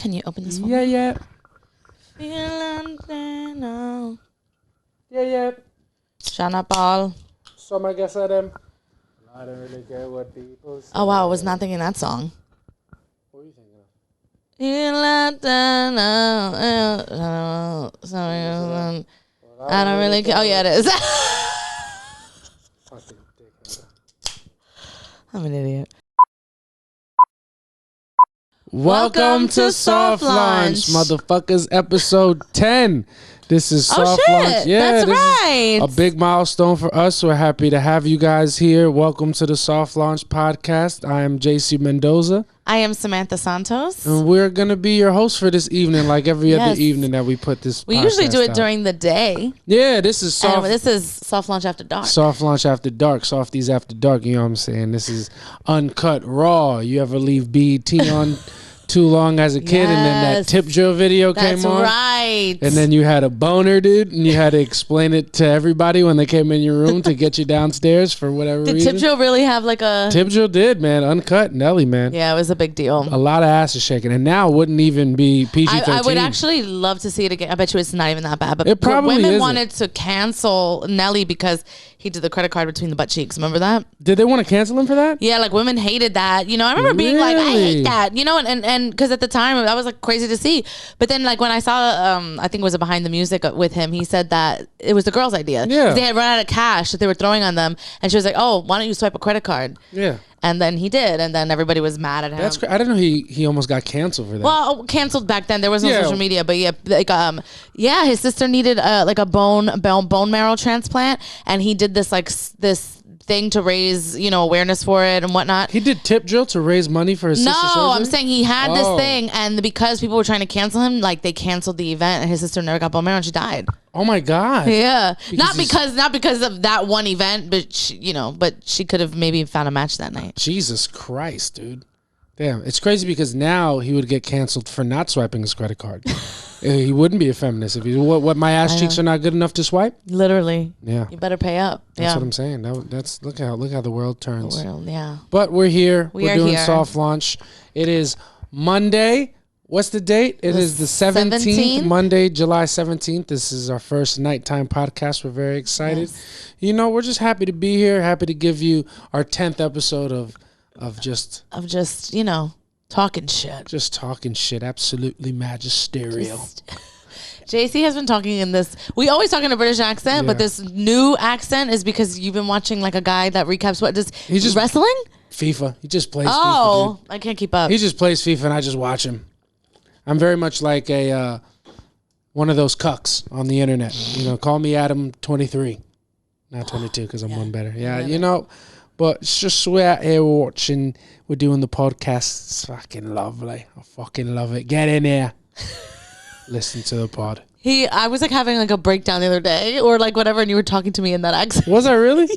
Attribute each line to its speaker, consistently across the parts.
Speaker 1: Can you open this one?
Speaker 2: Yeah.
Speaker 1: Shana Paul.
Speaker 2: So I guess I them. I don't really care what people say.
Speaker 1: Oh wow, I was not thinking that song.
Speaker 2: What are you thinking of?
Speaker 1: I don't really care. Oh yeah, it is.
Speaker 2: Fucking dickhead.
Speaker 1: I'm an idiot.
Speaker 2: Welcome to Soft Launch, motherfuckers, episode 10. This is Soft Launch.
Speaker 1: Yeah, that's right.
Speaker 2: A big milestone for us. We're happy to have you guys here. Welcome to the Soft Launch podcast. I am JC Mendoza.
Speaker 1: I am Samantha Santos.
Speaker 2: And we're going to be your host for this evening, like every other evening that we put this
Speaker 1: We usually do it during the day.
Speaker 2: Yeah, this is Soft.
Speaker 1: This is Soft Launch After Dark.
Speaker 2: Soft Launch After Dark. Softies After Dark, you know what I'm saying? This is uncut, raw. You ever leave BET on too long as a kid and then that tip drill video came on?
Speaker 1: That's right.
Speaker 2: And then you had a boner, dude, and you had to explain it to everybody when they came in your room to get you downstairs for whatever reason.
Speaker 1: Did tip drill really have like a...
Speaker 2: Tip drill did, man. Uncut, Nelly, man.
Speaker 1: Yeah, it was a big deal.
Speaker 2: A lot of asses shaking. And now it wouldn't even be PG-13.
Speaker 1: I would actually love to see it again. I bet you it's not even that bad. But
Speaker 2: it probably
Speaker 1: women
Speaker 2: isn't.
Speaker 1: wanted to cancel Nelly because he did the credit card between the butt cheeks. Remember that?
Speaker 2: Did they want to cancel him for that?
Speaker 1: Yeah, like women hated that. You know, I remember being like, I hate that. You know, and because at the time that was like crazy to see. But then like when I saw, I think it was a Behind the Music with him, he said that it was the girl's idea.
Speaker 2: Yeah.
Speaker 1: They had run out of cash that they were throwing on them. And she was like, oh, why don't you swipe a credit card?
Speaker 2: Yeah.
Speaker 1: And then he did, and then everybody was mad at him.
Speaker 2: That's I didn't know he almost got canceled for that.
Speaker 1: Well, canceled back then. There was no social media, but yeah, like his sister needed like a bone marrow transplant, and he did this like this thing to raise awareness for it and whatnot.
Speaker 2: He did tip drill to raise money for his sister's surgery?
Speaker 1: No, I'm saying he had this thing, and because people were trying to cancel him, like they canceled the event, and his sister never got bone marrow, and she died.
Speaker 2: Oh my God!
Speaker 1: Yeah, not because of that one event, but she could have maybe found a match that night.
Speaker 2: Jesus Christ, dude! Damn, it's crazy because now he would get canceled for not swiping his credit card. He wouldn't be a feminist if he. What my ass cheeks are not good enough to swipe.
Speaker 1: Literally,
Speaker 2: yeah.
Speaker 1: You better pay up.
Speaker 2: That's what I'm saying. That's look how the world turns.
Speaker 1: The world, yeah.
Speaker 2: But we're here. We're doing
Speaker 1: here.
Speaker 2: Soft Launch. It is Monday. What's the date? It is the 17th, Monday, July 17th. This is our first nighttime podcast. We're very excited. Yes. We're just happy to be here. Happy to give you our 10th episode of just
Speaker 1: talking shit.
Speaker 2: Just talking shit. Absolutely magisterial.
Speaker 1: JC has been talking in this. We always talk in a British accent, but this new accent is because you've been watching like a guy that recaps he's wrestling?
Speaker 2: FIFA. He just plays FIFA.
Speaker 1: Oh, I can't keep up.
Speaker 2: He just plays FIFA and I just watch him. I'm very much like one of those cucks on the internet. Call me Adam 23. Not 22 because I'm one better. Yeah, but it's just we're out here watching. We're doing the podcast. It's fucking lovely. I fucking love it. Get in here. Listen to the pod.
Speaker 1: I was like having like a breakdown the other day or like whatever, and you were talking to me in that accent.
Speaker 2: Was I really?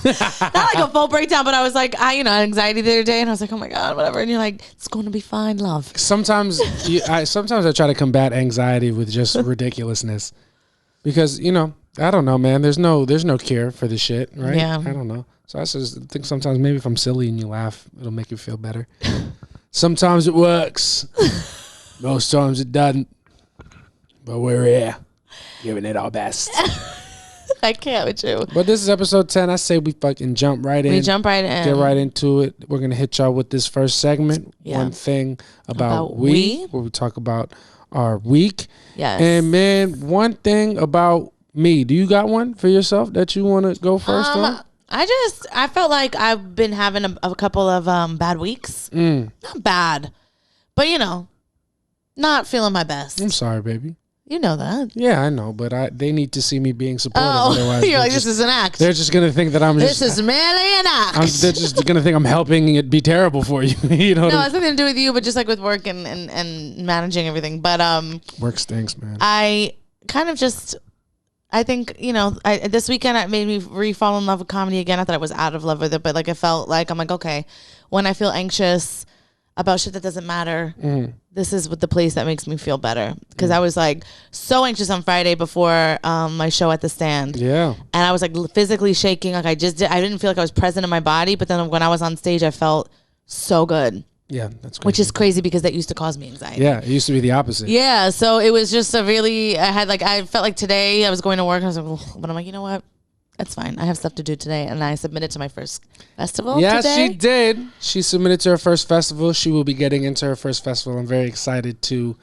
Speaker 1: Not like a full breakdown, but I was like, I anxiety the other day, and I was like, oh my God, whatever. And you're like, it's going to be fine, love.
Speaker 2: Sometimes I try to combat anxiety with just ridiculousness because, I don't know, man. There's no cure for this shit, right?
Speaker 1: Yeah.
Speaker 2: I don't know. So I just think sometimes maybe if I'm silly and you laugh, it'll make you feel better. Sometimes it works. Most times it doesn't. But we're here, giving it our best.
Speaker 1: I can't with you.
Speaker 2: But this is episode 10. I say we fucking jump right in.
Speaker 1: We jump right in.
Speaker 2: Get right into it. We're going to hit y'all with this first segment. Yeah. One thing about we, where we talk about our week.
Speaker 1: Yes.
Speaker 2: And man, one thing about me. Do you got one for yourself that you want to go first on?
Speaker 1: I felt like I've been having a couple of bad weeks. Not bad, but not feeling my best.
Speaker 2: I'm sorry, baby.
Speaker 1: You know that.
Speaker 2: Yeah, I know, but they need to see me being supportive.
Speaker 1: Oh,
Speaker 2: otherwise
Speaker 1: you're like, this is an act.
Speaker 2: They're just going to think that I'm
Speaker 1: This is merely an act.
Speaker 2: They're just going to think I'm helping it be terrible for you.
Speaker 1: No, it's nothing to do with you, but just like with work and managing everything. But
Speaker 2: work stinks, man.
Speaker 1: I kind of just... I think, this weekend it made me re-fall in love with comedy again. Not that I was out of love with it, but like I felt like, I'm like, okay, when I feel anxious about shit that doesn't matter, this is the place that makes me feel better. Because I was like so anxious on Friday before my show at the Stand.
Speaker 2: Yeah. And
Speaker 1: I was like physically shaking. Like I didn't feel like I was present in my body. But then when I was on stage, I felt so good.
Speaker 2: Yeah, that's crazy.
Speaker 1: Which is crazy because that used to cause me anxiety.
Speaker 2: Yeah, it used to be the opposite.
Speaker 1: Yeah, so it was just I felt like today I was going to work and I was like, but I'm like, you know what? That's fine. I have stuff to do today. And I submitted to my first festival today.
Speaker 2: Yes, she did. She submitted to her first festival. She will be getting into her first festival. I'm very excited to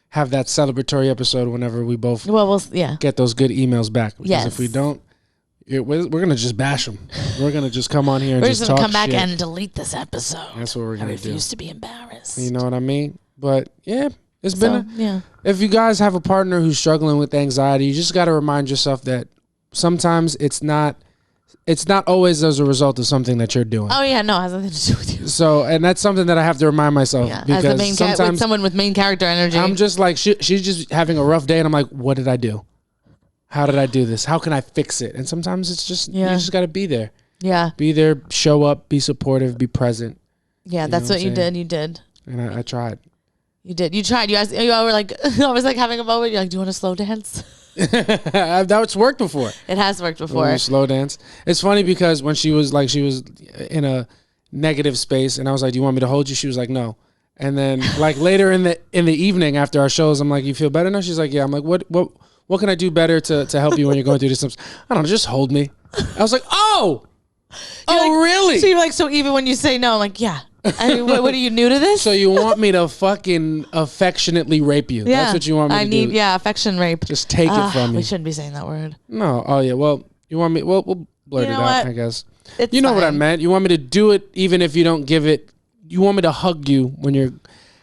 Speaker 2: have that celebratory episode whenever we both get those good emails back. Because if we don't, we're going to just bash them. We're going to just come on here and just talk shit. We're just going to come back
Speaker 1: and delete this episode.
Speaker 2: That's what we're going to do. I
Speaker 1: refuse to be embarrassed.
Speaker 2: You know what I mean? But yeah, it's been if you guys have a partner who's struggling with anxiety, you just got to remind yourself that sometimes it's not always as a result of something that you're doing.
Speaker 1: Oh yeah, no, it has nothing to do with you.
Speaker 2: So, and that's something that I have to remind myself because
Speaker 1: as the main sometimes with someone with main character energy,
Speaker 2: I'm just like she's just having a rough day, and I'm like, what did I do? How did I do this? How can I fix it? And sometimes it's just you just got to be there. Yeah, be there, show up, be supportive, be present.
Speaker 1: Yeah, that's what you did. You did,
Speaker 2: and I tried.
Speaker 1: You did. You tried. You were like, I was like having a moment. You're like, do you want to slow dance?
Speaker 2: That's worked before.
Speaker 1: It has worked before.
Speaker 2: Slow dance. It's funny because when she was in a negative space, and I was like, "Do you want me to hold you?" She was like, "No." And then like later in the evening after our shows, I'm like, "You feel better now?" She's like, "Yeah." I'm like, "What can I do better to help you when you're going through this?" I don't know. Just hold me. I was like, "Oh, really?"
Speaker 1: So you're like, so even when you say no, I'm like, yeah. I mean, what are you new to this?
Speaker 2: So you want me to fucking affectionately rape you? Yeah, that's what you want me to do.
Speaker 1: Affection rape.
Speaker 2: Just take it from me.
Speaker 1: We shouldn't be saying that word.
Speaker 2: No. Oh yeah. Well, you want me? Well, we'll blurt it out. What? I guess.
Speaker 1: It's
Speaker 2: fine. What I meant. You want me to do it even if you don't give it. You want me to hug you when you're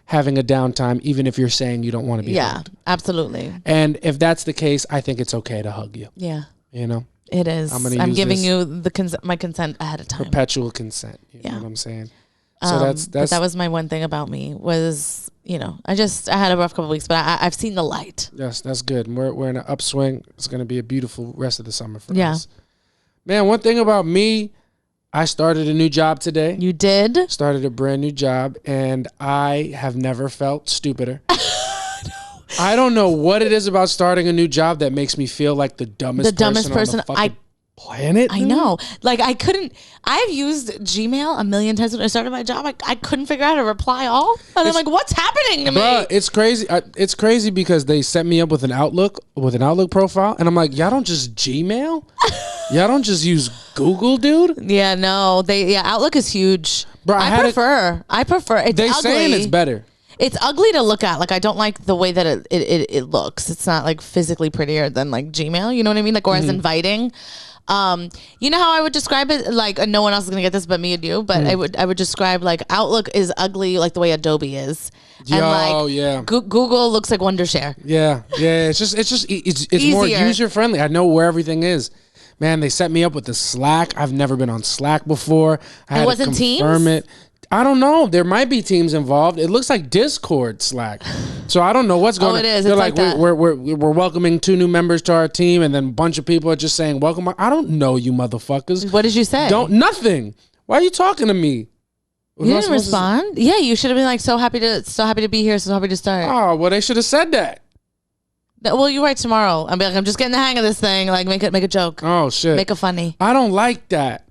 Speaker 2: having a downtime, even if you're saying you don't want to be hugged.
Speaker 1: Yeah, absolutely.
Speaker 2: And if that's the case, I think it's okay to hug you.
Speaker 1: Yeah.
Speaker 2: You know.
Speaker 1: It is. I'm giving you my consent ahead of time.
Speaker 2: Perpetual consent. You know what I'm saying? So
Speaker 1: that was my one thing about me was, I had a rough couple of weeks, but I've seen the light.
Speaker 2: Yes, that's good. We're in an upswing. It's going to be a beautiful rest of the summer for us. Man, one thing about me, I started a new job today.
Speaker 1: You did?
Speaker 2: Started a brand new job, and I have never felt stupider. I don't know what it is about starting a new job that makes me feel like the dumbest person on the fucking planet.
Speaker 1: I know. Like I've used Gmail a million times when I started my job. I couldn't figure out how to reply all. And I'm like, what's happening to me?
Speaker 2: It's crazy. It's crazy because they set me up with an Outlook profile. And I'm like, y'all don't just Gmail? Y'all don't just use Google, dude?
Speaker 1: Yeah, no. Outlook is huge. Bro, I prefer. It's
Speaker 2: they
Speaker 1: ugly.
Speaker 2: saying it's better.
Speaker 1: It's ugly to look at. Like, I don't like the way that it looks. It's not like physically prettier than like Gmail. You know what I mean? Like, or as inviting. You know how I would describe it? Like, no one else is gonna get this but me and you. But I would describe like Outlook is ugly, like the way Adobe is. And Google looks like Wondershare.
Speaker 2: Yeah. It's more user friendly. I know where everything is. Man, they set me up with the Slack. I've never been on Slack before. I had to confirm it. I don't know. There might be teams involved. It looks like Discord Slack. So I don't know what's going on.
Speaker 1: It is.
Speaker 2: They're
Speaker 1: it's like
Speaker 2: we're welcoming 2 new members to our team, and then a bunch of people are just saying welcome. I don't know you motherfuckers.
Speaker 1: What did you say?
Speaker 2: Nothing. Why are you talking to me?
Speaker 1: You didn't respond? Yeah, you should have been like so happy to be here, so happy to start.
Speaker 2: Oh, well, they should have said that.
Speaker 1: Well, you write tomorrow. I'll be like, I'm just getting the hang of this thing. Like, make a joke.
Speaker 2: Oh shit.
Speaker 1: Make a funny.
Speaker 2: I don't like that.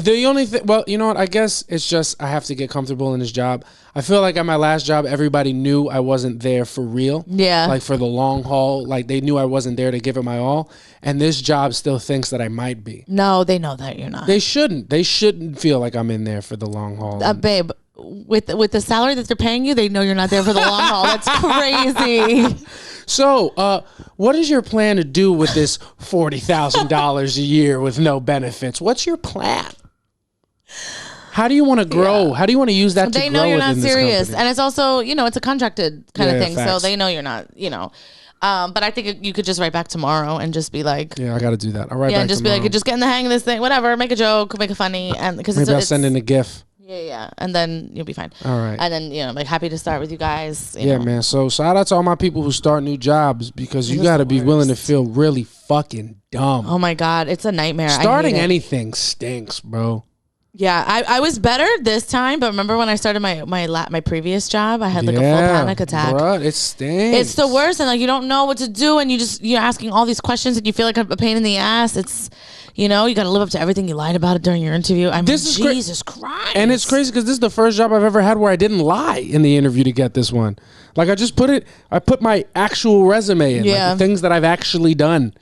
Speaker 2: The only thing, well, you know what? I guess it's just I have to get comfortable in this job. I feel like at my last job, everybody knew I wasn't there for real.
Speaker 1: Yeah.
Speaker 2: Like for the long haul. Like they knew I wasn't there to give it my all. And this job still thinks that I might be.
Speaker 1: No, they know that you're not.
Speaker 2: They shouldn't. They shouldn't feel like I'm in there for the long haul.
Speaker 1: Babe, with the salary that they're paying you, they know you're not there for the long haul. That's crazy.
Speaker 2: So, what is your plan to do with this $40,000 a year with no benefits? What's your plan? How do you want to grow? Yeah. How do you want to use that to grow?
Speaker 1: They know you're not serious. And it's also, it's a contracted kind of thing. Facts. So they know you're not, but I think you could just write back tomorrow and just be like,
Speaker 2: yeah, I got to do that. I'll write back
Speaker 1: and just
Speaker 2: tomorrow.
Speaker 1: be like, just getting the hang of this thing, whatever, make a joke, make a funny. And because
Speaker 2: maybe I'll send in a GIF.
Speaker 1: Yeah. And then you'll be fine.
Speaker 2: All right.
Speaker 1: And then, like happy to start with you guys.
Speaker 2: You know. Man. So shout out to all my people who start new jobs because you got to be willing to feel really fucking dumb.
Speaker 1: Oh my God. It's a nightmare.
Speaker 2: Starting anything stinks, bro.
Speaker 1: Yeah, I was better this time, but remember when I started my previous job, I had like a full panic attack.
Speaker 2: Bruh, it stinks.
Speaker 1: It's the worst, and like you don't know what to do, and you're asking all these questions, and you feel like a pain in the ass. It's, you got to live up to everything you lied about it during your interview. I mean, Jesus Christ.
Speaker 2: And it's crazy because this is the first job I've ever had where I didn't lie in the interview to get this one. Like I put my actual resume in, like the things that I've actually done,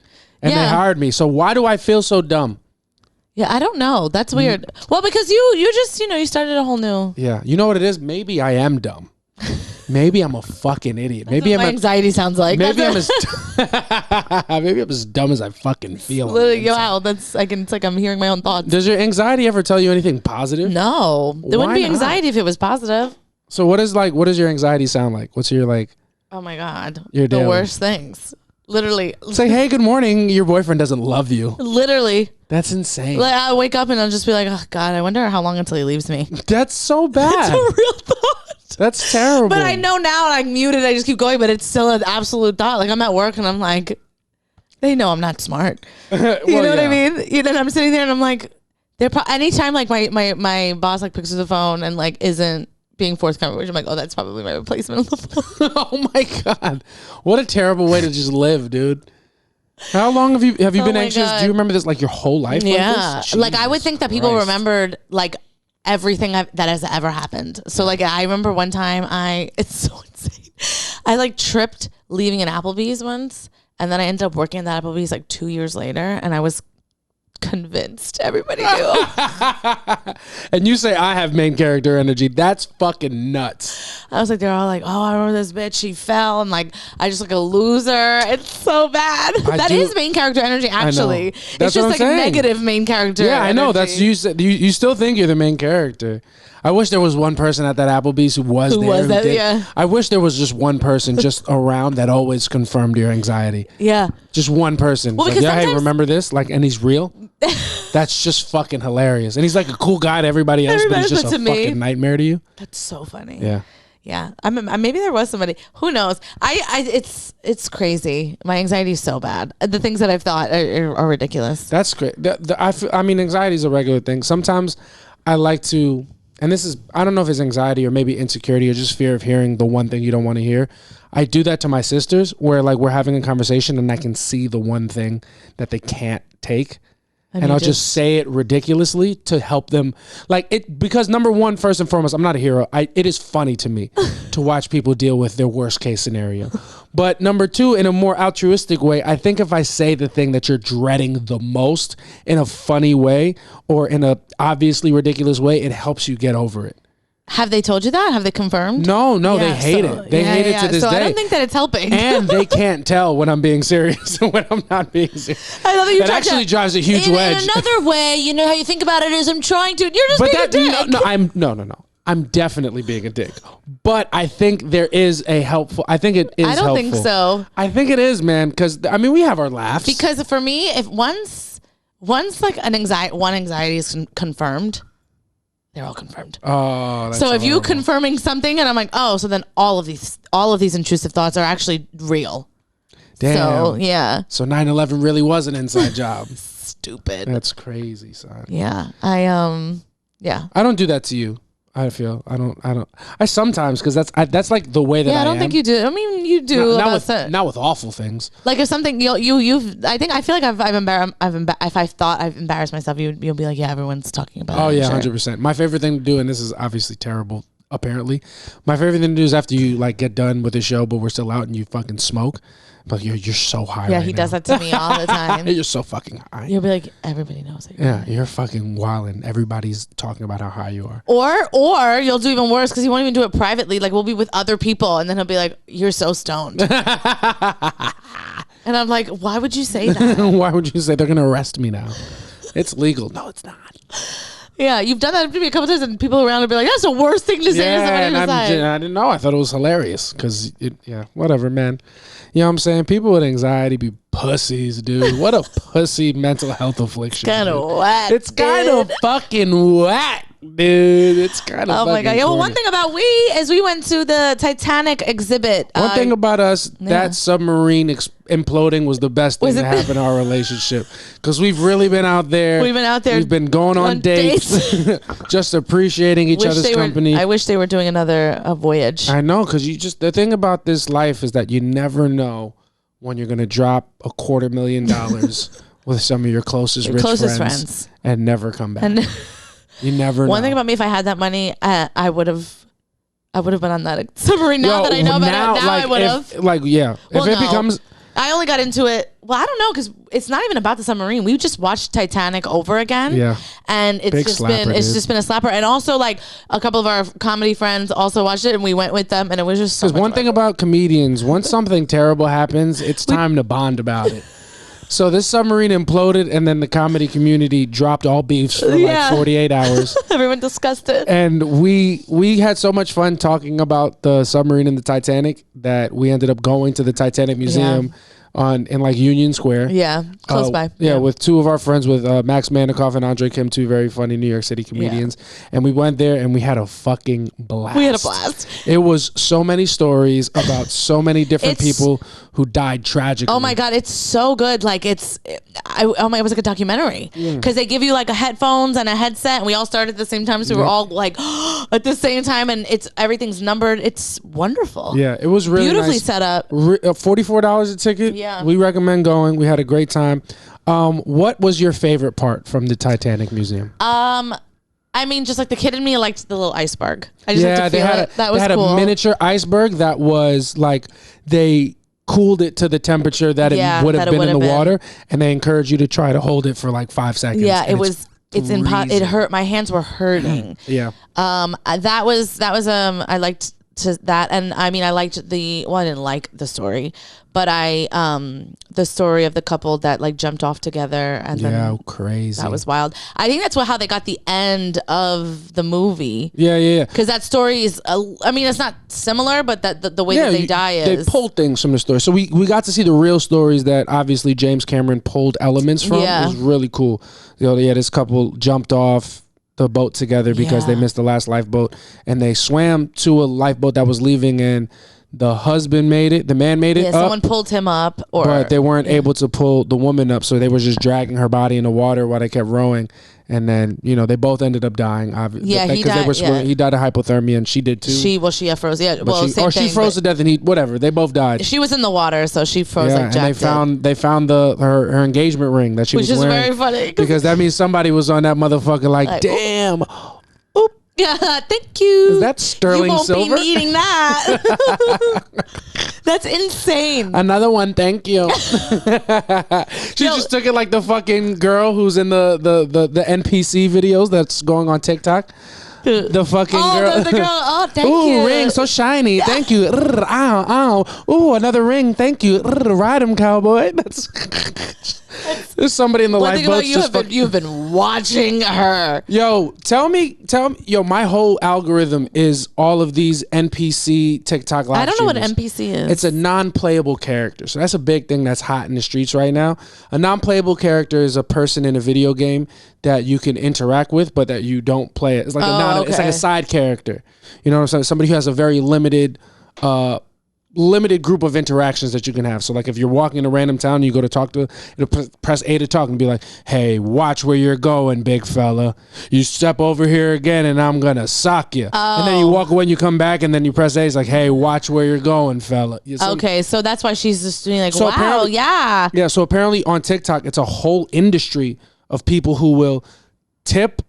Speaker 2: and they hired me. So why do I feel so dumb?
Speaker 1: Yeah, I don't know. That's weird. Well, because you just, you started a whole new.
Speaker 2: Yeah. You know what it is? Maybe I am dumb. Maybe I'm a fucking idiot. Maybe
Speaker 1: my anxiety sounds like.
Speaker 2: Maybe I'm as dumb as I fucking feel.
Speaker 1: Literally, wow, it's like I'm hearing my own thoughts.
Speaker 2: Does your anxiety ever tell you anything positive?
Speaker 1: No. There wouldn't be anxiety if it was positive.
Speaker 2: So what does your anxiety sound like? What's your like?
Speaker 1: Oh my God.
Speaker 2: The
Speaker 1: worst things. Literally.
Speaker 2: Say, hey, good morning. Your boyfriend doesn't love you.
Speaker 1: Literally.
Speaker 2: That's insane.
Speaker 1: Like I wake up and I'll just be like, oh God, I wonder how long until he leaves me.
Speaker 2: That's so bad.
Speaker 1: That's a real thought.
Speaker 2: That's terrible.
Speaker 1: But I know now, and I'm muted. I just keep going, but it's still an absolute thought. Like I'm at work and I'm like, they know I'm not smart. You know what I mean? And I'm sitting there and I'm like, anytime like my boss like picks up the phone and like isn't being forthcoming, which I'm like, oh, that's probably my replacement on the phone.
Speaker 2: Oh my God. What a terrible way to just live, dude. How long have you been anxious? God. Do you remember this like your whole life?
Speaker 1: Yeah. Like I would think that people remembered like everything that has ever happened. So like I remember one time it's so insane. I like tripped leaving an Applebee's once, and then I ended up working at that Applebee's like 2 years later, and I was convinced everybody knew.
Speaker 2: And you say I have main character energy. That's fucking nuts.
Speaker 1: I was like, they're all like, oh, I remember this bitch, she fell, and like I just look a loser. It's so bad. That is main character energy, actually. It's just like a negative main character.
Speaker 2: Yeah, I know. That's you still think you're the main character. I wish there was one person at that Applebee's who was there. Yeah. I wish there was just one person just around that always confirmed your anxiety. Yeah. Just one person. Well, like, hey, remember this? Like, and he's real. That's just fucking hilarious. And he's like a cool guy to everybody else, but he's just a fucking nightmare to you.
Speaker 1: That's so funny.
Speaker 2: Yeah.
Speaker 1: Yeah. Maybe there was somebody. Who knows? It's crazy. My anxiety is so bad. The things that I've thought are ridiculous.
Speaker 2: That's great. I mean, anxiety is a regular thing. Sometimes I like to. And this is, I don't know if it's anxiety or maybe insecurity or just fear of hearing the one thing you don't want to hear. I do that to my sisters where like we're having a conversation and I can see the one thing that they can't take. And I'll just say it ridiculously to help them. Like it, because number one, first and foremost, I'm not a hero. It is funny to me to watch people deal with their worst case scenario. But number two, in a more altruistic way, I think if I say the thing that you're dreading the most in a funny way or in a obviously ridiculous way, it helps you get over it.
Speaker 1: Have they told you that? Have they confirmed?
Speaker 2: No, they hate it. They hate it to this day.
Speaker 1: I don't think that it's helping.
Speaker 2: And they can't tell when I'm being serious and when I'm not being serious.
Speaker 1: I love that
Speaker 2: that actually drives a huge wedge.
Speaker 1: In another way, you know how you think about it is I'm trying to. You're just being a dick.
Speaker 2: No. I'm definitely being a dick. But I think there is a helpful. I think it is helpful. I don't think so. I think it is, man. Because I mean, we have our laughs.
Speaker 1: Because for me, if once like one anxiety is confirmed. They're all confirmed. Oh, that's so if you confirming something, and I'm like, oh, so then all of these intrusive thoughts are actually real.
Speaker 2: Damn.
Speaker 1: So yeah.
Speaker 2: So 9/11 really was an inside job.
Speaker 1: Stupid.
Speaker 2: That's crazy, son.
Speaker 1: Yeah. Yeah.
Speaker 2: I don't do that to you. I feel I don't. I sometimes because that's like the way that I
Speaker 1: don't think you do. I mean, you do.
Speaker 2: Not with awful things.
Speaker 1: Like if something you've. I feel like if I thought I've embarrassed myself, you'll be like, yeah, everyone's talking about it.
Speaker 2: Oh yeah, 100%. My favorite thing to do, and this is obviously terrible. Apparently, my favorite thing to do is after you like get done with the show, but we're still out and you fucking smoke. But you're so high.
Speaker 1: Yeah, he does that to me all the time.
Speaker 2: You're so fucking high.
Speaker 1: You'll be like, everybody knows it.
Speaker 2: Yeah, you're fucking wildin'. Everybody's talking about how high you are.
Speaker 1: Or you'll do even worse because he won't even do it privately. Like we'll be with other people, and then he'll be like, "You're so stoned." And I'm like, "Why would you say that?
Speaker 2: Why would you say they're gonna arrest me now? It's legal." No, it's not.
Speaker 1: Yeah, you've done that to me a couple times, and people around will be like, "That's the worst thing to say."
Speaker 2: Yeah, I didn't know. I thought it was hilarious because whatever, man. You know what I'm saying? People with anxiety be pussies, dude. What a pussy mental health affliction.
Speaker 1: It's kind of whack.
Speaker 2: It's kind of fucking whack. dude. It's kind of.
Speaker 1: Oh my god! Yeah, well, one thing about we is we went to the Titanic exhibit.
Speaker 2: One thing about us, that submarine imploding was the best thing to happen in our relationship, because we've really been out there.
Speaker 1: We've been out there.
Speaker 2: We've been going on dates, just appreciating each other's company.
Speaker 1: I wish they were doing another voyage.
Speaker 2: I know, because the thing about this life is that you never know when you're going to drop $250,000 with some of your closest friends and never come back. And you never know.
Speaker 1: One thing about me, if I had that money, I would have been on that submarine. Now that I know about it, now I would have.
Speaker 2: If it becomes...
Speaker 1: I only got into it. Well, I don't know, because it's not even about the submarine. We just watched Titanic over again. Yeah, and it's just been a slapper. And also, like, a couple of our comedy friends also watched it, and we went with them, and it was just so much
Speaker 2: one
Speaker 1: fun.
Speaker 2: Thing about comedians, once something terrible happens, it's time to bond about it. So this submarine imploded, and then the comedy community dropped all beefs for like 48 hours.
Speaker 1: Everyone discussed it.
Speaker 2: And we had so much fun talking about the submarine and the Titanic that we ended up going to the Titanic Museum in like Union Square.
Speaker 1: Yeah, close by.
Speaker 2: Yeah, with two of our friends, with Max Manikoff and Andre Kim, two very funny New York City comedians. Yeah. And we went there and we had a fucking blast.
Speaker 1: We had a blast.
Speaker 2: It was so many stories about so many different people who died tragically.
Speaker 1: Oh my God, it's so good. Like it was like a documentary, because they give you like a headphones and a headset, and we all started at the same time, so we were all like at the same time, and everything's numbered. It's wonderful.
Speaker 2: Yeah, it was really
Speaker 1: beautifully
Speaker 2: nice.
Speaker 1: set up.
Speaker 2: $44 a ticket.
Speaker 1: Yeah,
Speaker 2: we recommend going. We had a great time. What was your favorite part from the Titanic Museum?
Speaker 1: I mean, just like the kid in me liked the little iceberg. I just liked to feel it. That was cool.
Speaker 2: They had a miniature iceberg that was like they cooled it to the temperature that it would have been in the water, and they encourage you to try to hold it for like 5 seconds.
Speaker 1: Yeah, it hurt. My hands were hurting.
Speaker 2: Yeah.
Speaker 1: That was I liked that, and I mean, I liked I didn't like the story, but the story of the couple that like jumped off together, and then
Speaker 2: crazy.
Speaker 1: That was wild. I think that's how they got the end of the movie.
Speaker 2: Yeah.
Speaker 1: Because that story is, I mean, it's not similar, but that the way that they die is
Speaker 2: they pulled things from the story. So we got to see the real stories that obviously James Cameron pulled elements from. Yeah. It was really cool. This couple jumped off the boat together because they missed the last lifeboat, and they swam to a lifeboat that was leaving, and the husband made it, the man made it up,
Speaker 1: someone pulled him up,
Speaker 2: but they weren't able to pull the woman up, so they were just dragging her body in the water while they kept rowing. And then, they both ended up dying.
Speaker 1: Yeah, he died.
Speaker 2: He died of hypothermia, and she did too.
Speaker 1: She froze. Yeah,
Speaker 2: she froze to death, and whatever. They both died.
Speaker 1: She was in the water, so she froze like Jack
Speaker 2: and they found her engagement ring that she was wearing.
Speaker 1: Which is very funny.
Speaker 2: Because that means somebody was on that motherfucker like damn.
Speaker 1: Oop. Yeah, thank you.
Speaker 2: Is that sterling silver?
Speaker 1: You won't be needing that. That's insane.
Speaker 2: Another one, thank you. She just took it like the fucking girl who's in the NPC videos that's going on TikTok. The fucking girl.
Speaker 1: The girl. Oh, thank you.
Speaker 2: Ooh, ring so shiny. Thank you. Ow. Ooh, another ring. Thank you. Ride him, cowboy. There's somebody in the lifeboat.
Speaker 1: You've been watching her.
Speaker 2: Yo, tell me. Yo, my whole algorithm is all of these NPC TikTok live
Speaker 1: I don't know what NPC is.
Speaker 2: It's a non-playable character. So that's a big thing that's hot in the streets right now. A non-playable character is a person in a video game that you can interact with, but that you don't play it. It's like it's like a side character. You know what I'm saying? Somebody who has a very limited group of interactions that you can have. So like if you're walking in a random town and you go to talk to, it'll press A to talk and be like, hey, watch where you're going, big fella. You step over here again and I'm gonna sock you. And then you walk away and you come back and then you press A. It's like, hey, watch where you're going, fella.
Speaker 1: Okay, so that's why she's just doing like, wow, yeah.
Speaker 2: Yeah, so apparently on TikTok, it's a whole industry of people who will tip,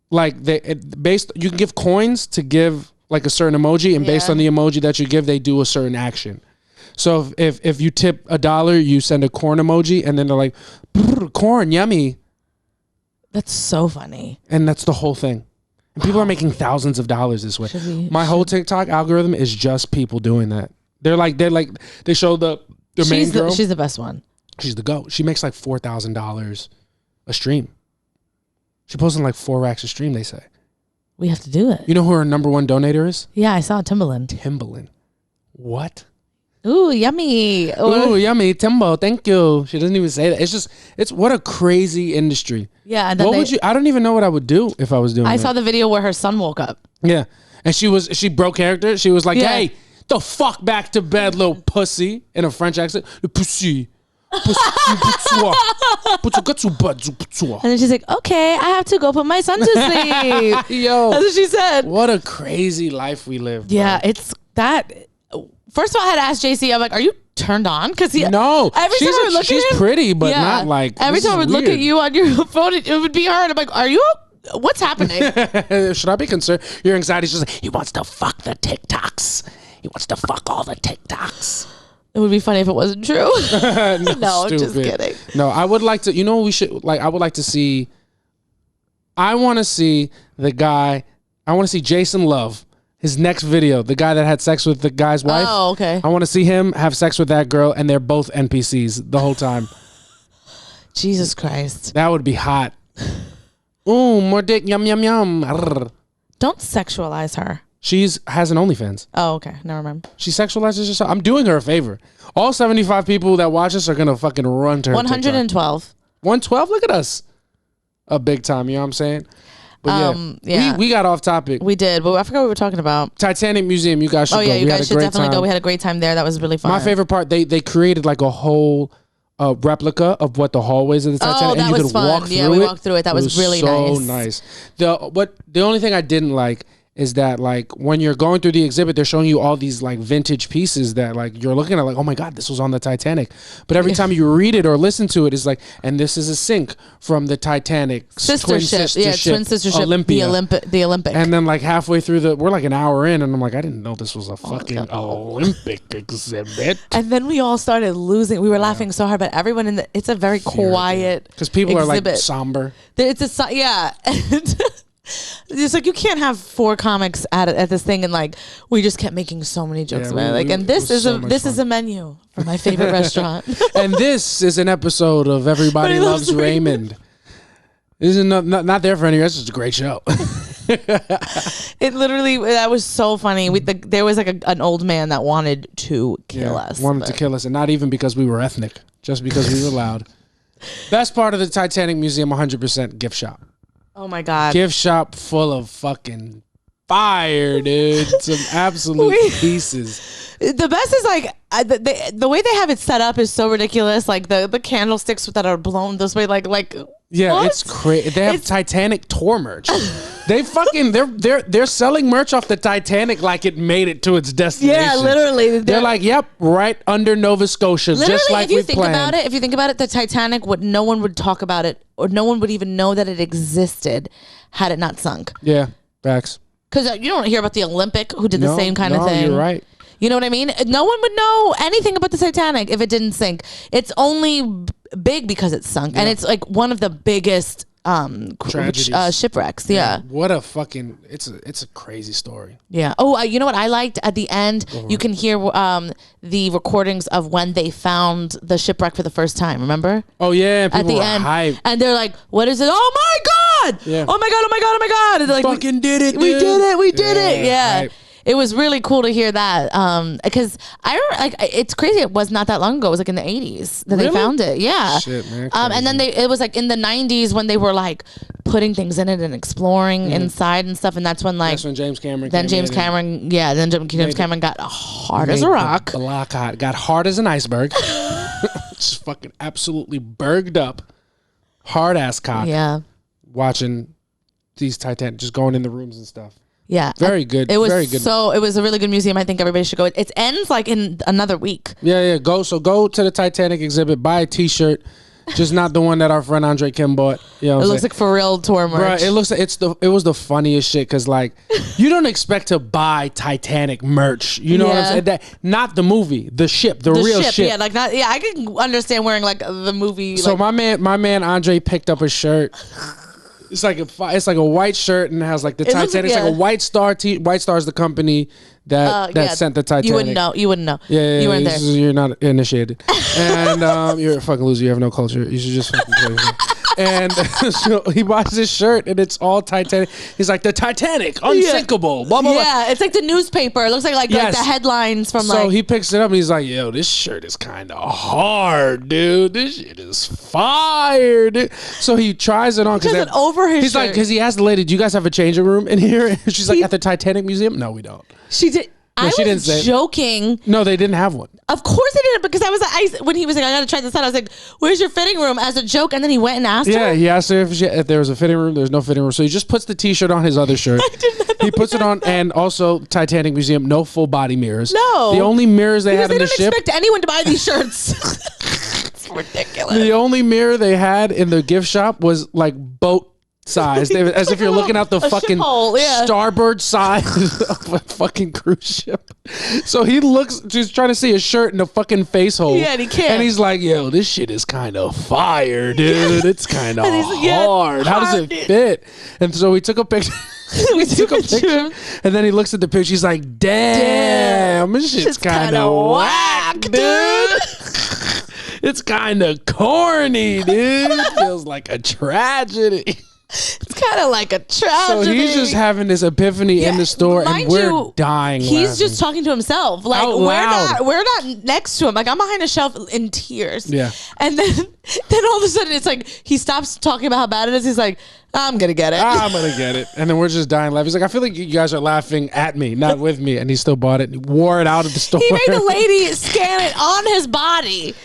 Speaker 2: like you can give coins to give like a certain emoji, and based on the emoji that you give, they do a certain action. So if you tip $1, you send a corn emoji, and then they're like, corn, yummy.
Speaker 1: That's so funny.
Speaker 2: And that's the whole thing. And people are making thousands of dollars this way. My whole TikTok algorithm is just people doing that. They show the main girl.
Speaker 1: She's the best one.
Speaker 2: She's the GOAT. She makes like $4,000 a stream. She posting like 4 racks a stream, they say.
Speaker 1: We have to do it.
Speaker 2: You know who her number one donator is?
Speaker 1: Yeah, I saw Timbaland.
Speaker 2: What?
Speaker 1: Ooh, yummy.
Speaker 2: Ooh, yummy. Timbo, thank you. She doesn't even say that. It's what a crazy industry.
Speaker 1: Yeah. And then
Speaker 2: What would you, I don't even know what I would do if I was doing
Speaker 1: I
Speaker 2: that.
Speaker 1: saw the video where her son woke up.
Speaker 2: Yeah. And she broke character. She was like,
Speaker 1: Yeah.
Speaker 2: hey, the fuck back to bed, little pussy, in a French accent. The pussy. And
Speaker 1: then she's like, okay, I have to go put my son to sleep.
Speaker 2: Yo.
Speaker 1: That's what she said.
Speaker 2: What a crazy life we live.
Speaker 1: Yeah,
Speaker 2: bro.
Speaker 1: it's that. First of all, I had to ask JC, I'm like, are you turned on? Because
Speaker 2: no,
Speaker 1: every time I would look
Speaker 2: she's
Speaker 1: at him,
Speaker 2: pretty, but not like.
Speaker 1: Every time I would look at you on your phone, it would be her. And I'm like, are you? What's happening?
Speaker 2: Should I be concerned? Your anxiety's just like, he wants to fuck the TikToks. He wants to fuck all the TikToks.
Speaker 1: It would be funny if it wasn't true. No, I'm just kidding.
Speaker 2: No, I would like to, you know, we should, like, I would like to see, I want to see the guy, I want to see Jason Love, his next video, the guy that had sex with the guy's wife.
Speaker 1: Oh, okay.
Speaker 2: I want to see him have sex with that girl and they're both NPCs the whole time.
Speaker 1: Jesus Christ.
Speaker 2: That would be hot. Ooh, more dick, yum, yum, yum. Arr.
Speaker 1: Don't sexualize her.
Speaker 2: Has an OnlyFans.
Speaker 1: Oh, okay. Never mind.
Speaker 2: She sexualizes herself. I'm doing her a favor. All 75 people that watch us are going to fucking run to her
Speaker 1: 112.
Speaker 2: TikTok. 112? Look at us. A big time, you know what I'm saying? But
Speaker 1: yeah.
Speaker 2: We got off topic.
Speaker 1: We did, but I forgot what we were talking about.
Speaker 2: Titanic Museum, you guys should go.
Speaker 1: Oh, yeah, you guys should definitely go. We
Speaker 2: time.
Speaker 1: had a great time there. That was really fun.
Speaker 2: My favorite part, they created like a whole replica of what the hallways of the Titanic.
Speaker 1: Oh, that
Speaker 2: and you
Speaker 1: was
Speaker 2: could
Speaker 1: fun.
Speaker 2: walk
Speaker 1: Yeah,
Speaker 2: through
Speaker 1: we
Speaker 2: it.
Speaker 1: walked through it. That was really
Speaker 2: so nice. The only thing I didn't like is that like when you're going through the exhibit, they're showing you all these like vintage pieces that like you're looking at like, oh my God, this was on the Titanic. But every time you read it or listen to it, it's like, and this is a sink from the Titanic
Speaker 1: twin sistership,
Speaker 2: Olympia.
Speaker 1: the Olympic.
Speaker 2: And then like halfway through we're like an hour in, and I'm like, I didn't know this was a fucking Olympic exhibit.
Speaker 1: And then we all started losing. We were laughing so hard, but everyone it's a very quiet
Speaker 2: because people
Speaker 1: exhibit.
Speaker 2: are like somber.
Speaker 1: It's like you can't have 4 comics at this thing and like we just kept making so many jokes about it. Like, and this is a menu for my favorite restaurant.
Speaker 2: And this is an episode of Everybody Loves Raymond. This is not there for any reason. It's just a great show.
Speaker 1: It literally, that was so funny. There was like an old man that wanted to kill us.
Speaker 2: Wanted to kill us, and not even because we were ethnic, just because we were loud. Best part of the Titanic Museum, 100% gift shop.
Speaker 1: Oh my God.
Speaker 2: Gift shop full of fucking fire, dude. Some absolute pieces.
Speaker 1: The best is like the way they have it set up is so ridiculous. Like the candlesticks that are blown this way, like
Speaker 2: yeah,
Speaker 1: what?
Speaker 2: it's crazy. They have Titanic tour merch. They fucking they're selling merch off the Titanic like it made it to its destination.
Speaker 1: Yeah, literally.
Speaker 2: They're like, yep, right under Nova Scotia,
Speaker 1: literally,
Speaker 2: just like we planned.
Speaker 1: If you think about it, the Titanic no one would talk about it, or no one would even know that it existed had it not sunk.
Speaker 2: Yeah, facts.
Speaker 1: Because you don't hear about the Olympic who did the same kind of thing.
Speaker 2: You're right.
Speaker 1: You know what I mean? No one would know anything about the Titanic if it didn't sink. It's only big because it's sunk, and it's like one of the biggest shipwrecks. Yeah.
Speaker 2: What a fucking it's a crazy story.
Speaker 1: Yeah. Oh, you know what I liked at the end? You can hear the recordings of when they found the shipwreck for the first time. Remember?
Speaker 2: Oh yeah. People
Speaker 1: at the
Speaker 2: were
Speaker 1: end,
Speaker 2: hyped.
Speaker 1: and they're like, "What is it? Oh my God!
Speaker 2: Yeah.
Speaker 1: Oh my God! Oh my God! Oh my God!" And they're like,
Speaker 2: fucking did it.
Speaker 1: We
Speaker 2: dude.
Speaker 1: did it. We did it. Yeah.
Speaker 2: Hype.
Speaker 1: It was really cool to hear that because I remember, like, it's crazy. It was not that long ago. It was like in the 80s that they found it. Yeah.
Speaker 2: Shit, man.
Speaker 1: And then it was like in the 90s when they were like putting things in it and exploring inside and stuff. And that's when
Speaker 2: James Cameron.
Speaker 1: Then James Cameron got hard as a rock.
Speaker 2: Block hot. Got hard as an iceberg. Just fucking absolutely berged up. Hard ass cock.
Speaker 1: Yeah.
Speaker 2: Watching these Titanic, just going in the rooms and stuff.
Speaker 1: Yeah.
Speaker 2: Very good.
Speaker 1: It was
Speaker 2: very good.
Speaker 1: So it was a really good museum. I think everybody should go. It ends like in another week.
Speaker 2: Yeah. Go to the Titanic exhibit, buy a t-shirt, just not the one that our friend Andre Kim bought. You know
Speaker 1: it looks like for real tour merch.
Speaker 2: Bro, it looks like it was the funniest shit because like you don't expect to buy Titanic merch. You know what I'm saying? Not the movie, the ship, the real ship.
Speaker 1: Yeah, like not. Yeah, I can understand wearing like the movie.
Speaker 2: So my man Andre picked up a shirt. It's like a white shirt and it has like the Titanic. It's like a White Star. White Star is the company that sent the Titanic.
Speaker 1: You wouldn't know. You wouldn't know.
Speaker 2: Yeah,
Speaker 1: you weren't there.
Speaker 2: You're not initiated, and you're a fucking loser. You have no culture. You should just fucking play with And so he buys this shirt and it's all Titanic. He's like, the Titanic, unsinkable, blah, blah, blah.
Speaker 1: Yeah, it's like the newspaper. It looks like the headlines from
Speaker 2: So he picks it up and he's like, yo, this shirt is kind of hard, dude. This shit is fire, dude. So he tries it on.
Speaker 1: He does it over his
Speaker 2: He's
Speaker 1: shirt.
Speaker 2: like, because he asked the lady, do you guys have a changing room in here? And she's like, at the Titanic Museum? No, we don't.
Speaker 1: She did.
Speaker 2: No, she didn't say
Speaker 1: joking.
Speaker 2: No, they didn't have one.
Speaker 1: Of course they didn't, because I was when he was like, I gotta try this out. I was like, where's your fitting room? As a joke, and then he went and asked her.
Speaker 2: Yeah, he asked her if there was a fitting room. There's no fitting room, so he just puts the T-shirt on his other shirt.
Speaker 1: I did not know
Speaker 2: he puts it on, and also Titanic Museum, no full body mirrors.
Speaker 1: No,
Speaker 2: the only mirrors they had in the ship.
Speaker 1: They didn't expect anyone to buy these shirts. It's ridiculous.
Speaker 2: The only mirror they had in the gift shop was like boat size, as if you're looking out the fucking starboard side of a fucking cruise ship. So he looks, he's trying to see his shirt in the fucking face hole.
Speaker 1: Yeah, and he can't.
Speaker 2: And he's like, yo, this shit is kind of fire, dude. It's kind of hard. How does it fit? And so we took a picture. We took a picture. And then he looks at the picture. He's like, damn, this shit's kind of whack, dude. It's kind of corny, dude. It feels like a tragedy.
Speaker 1: It's kind of like a tragedy.
Speaker 2: So he's just having this epiphany in the store, and we're dying.
Speaker 1: He's
Speaker 2: laughing.
Speaker 1: just talking to himself. Like
Speaker 2: Out loud.
Speaker 1: we're not next to him. Like I'm behind a shelf in tears.
Speaker 2: Yeah.
Speaker 1: And then all of a sudden it's like he stops talking about how bad it is. He's like, I'm gonna get it.
Speaker 2: I'm gonna get it. And then we're just dying laughing. He's like, I feel like you guys are laughing at me, not with me. And he still bought it. And he wore it out of the store.
Speaker 1: He made the lady scan it on his body.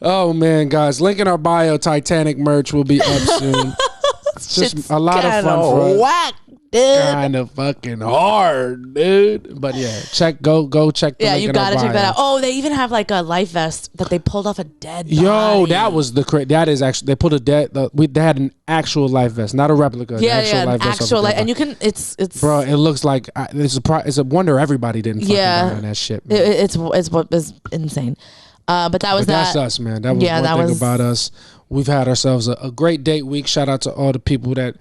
Speaker 2: Oh man, guys! Link in our bio. Titanic merch will be up soon. It's just a lot of fun for us.
Speaker 1: Whack, dude.
Speaker 2: Kind of fucking hard, dude. But yeah, go check the link
Speaker 1: you
Speaker 2: in our
Speaker 1: gotta check
Speaker 2: bio.
Speaker 1: that out. Oh, they even have like a life vest that they pulled off a dead body.
Speaker 2: Yo, that was that is actually, they put a dead, they had an actual life vest, not a replica.
Speaker 1: Yeah,
Speaker 2: life vest
Speaker 1: actual life, and you can, it's
Speaker 2: bro, it looks like, it's a wonder everybody didn't fucking die on that shit, man.
Speaker 1: It's what is insane. But that was
Speaker 2: that's us, man. That was one thing about us. We've had ourselves a great date week. Shout out to all the people that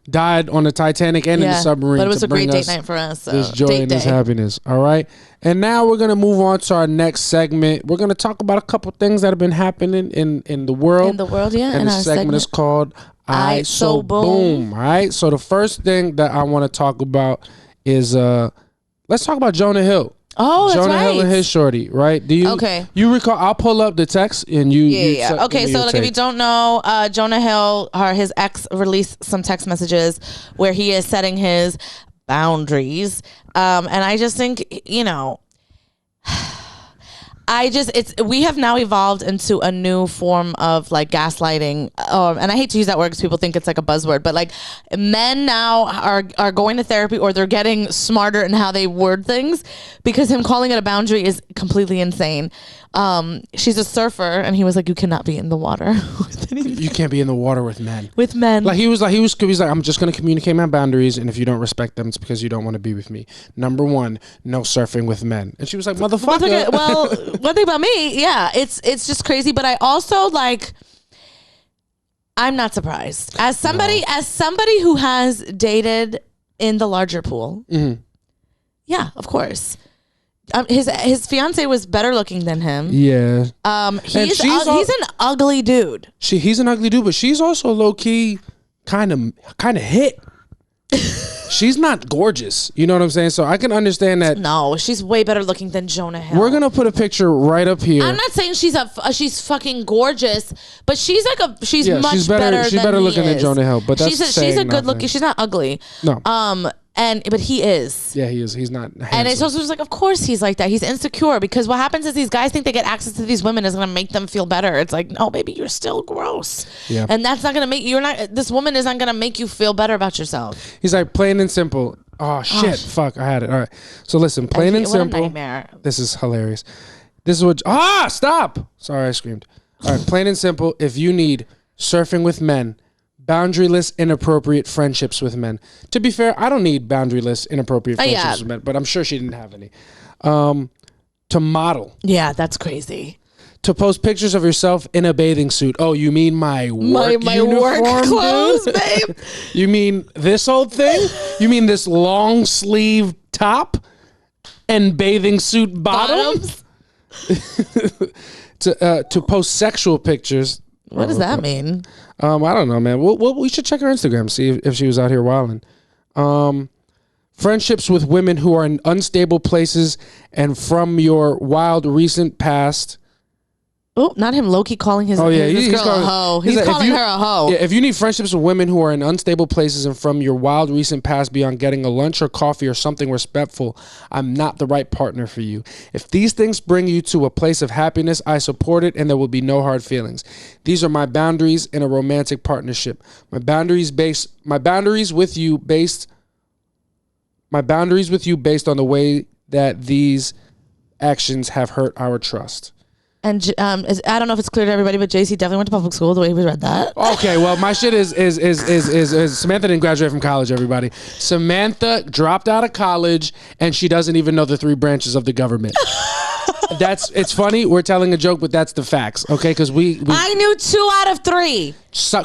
Speaker 2: died on the Titanic and in the submarine.
Speaker 1: But it was a great date night for us. So
Speaker 2: this joy and this happiness. All right. And now we're going to move on to our next segment. We're going to talk about a couple things that have been happening in the world.
Speaker 1: In the world, yeah.
Speaker 2: And the segment is called I So Boom. All right. So the first thing that I want to talk about is let's talk about Jonah Hill.
Speaker 1: Oh, that's
Speaker 2: Jonah
Speaker 1: right.
Speaker 2: Hill and his shorty, right? Do you you recall? I'll pull up the text and you.
Speaker 1: Yeah. Okay, so like if you don't know, Jonah Hill, his ex, released some text messages where he is setting his boundaries, and I just think, you know, we have now evolved into a new form of like gaslighting, and I hate to use that word because people think it's like a buzzword, but like men now are going to therapy, or they're getting smarter in how they word things, because him calling it a boundary is completely insane. She's a surfer, and he was like, you cannot be in the water.
Speaker 2: You can't be in the water with men.
Speaker 1: With men.
Speaker 2: Like he was like, I'm just going to communicate my boundaries, and if you don't respect them, it's because you don't want to be with me. Number one, no surfing with men. And she was like, motherfucker.
Speaker 1: Well, one thing about me, yeah, it's just crazy. But I also like, I'm not surprised as somebody who has dated in the larger pool. Mm-hmm. Yeah, of course. His fiance was better looking than him.
Speaker 2: Yeah.
Speaker 1: He's an ugly dude.
Speaker 2: He's an ugly dude, but she's also low key kind of hit. She's not gorgeous. You know what I'm saying? So I can understand that.
Speaker 1: No, she's way better looking than Jonah Hill.
Speaker 2: We're gonna put a picture right up here.
Speaker 1: I'm not saying she's fucking gorgeous, but she's much better.
Speaker 2: She's better looking than Jonah Hill. But that's
Speaker 1: she's a good looking. She's not ugly.
Speaker 2: No.
Speaker 1: But he is.
Speaker 2: Yeah, he is. He's not handsome.
Speaker 1: And it's also just like, of course he's like that. He's insecure, because what happens is these guys think they get access to these women is going to make them feel better. It's like, no, baby, you're still gross. Yeah. And that's not going to make this woman is not going to make you feel better about yourself.
Speaker 2: He's like, plain and simple. Oh shit. Fuck. I had it. All right. So listen, plain and simple. What a nightmare. This is hilarious. This is what, stop. Sorry, I screamed. All right. Plain and simple. If you need surfing with men, boundaryless, inappropriate friendships with men. To be fair, I don't need boundaryless, inappropriate friendships with men, but I'm sure she didn't have any. To model.
Speaker 1: Yeah, that's crazy.
Speaker 2: To post pictures of yourself in a bathing suit. Oh, you mean my work uniform,
Speaker 1: work clothes, babe?
Speaker 2: You mean this old thing? You mean this long sleeve top and bathing suit bottoms? To post sexual pictures.
Speaker 1: What does that mean?
Speaker 2: I don't know, man. We should check her Instagram, see if she was out here wilding. Friendships with women who are in unstable places and from your wild recent past.
Speaker 1: Oh, not him. Low-key calling his, his girl a hoe. He's calling her a hoe.
Speaker 2: Yeah, if you need friendships with women who are in unstable places and from your wild recent past beyond getting a lunch or coffee or something respectful, I'm not the right partner for you. If these things bring you to a place of happiness, I support it and there will be no hard feelings. These are my boundaries in a romantic partnership. My boundaries with you based on the way that these actions have hurt our trust.
Speaker 1: And I don't know if it's clear to everybody, but JC definitely went to public school. The way we read that.
Speaker 2: Okay, well, my shit is Samantha didn't graduate from college. Everybody, Samantha dropped out of college, and she doesn't even know the 3 branches of the government. It's funny. We're telling a joke, but that's the facts. Okay, because
Speaker 1: I knew 2 out of 3.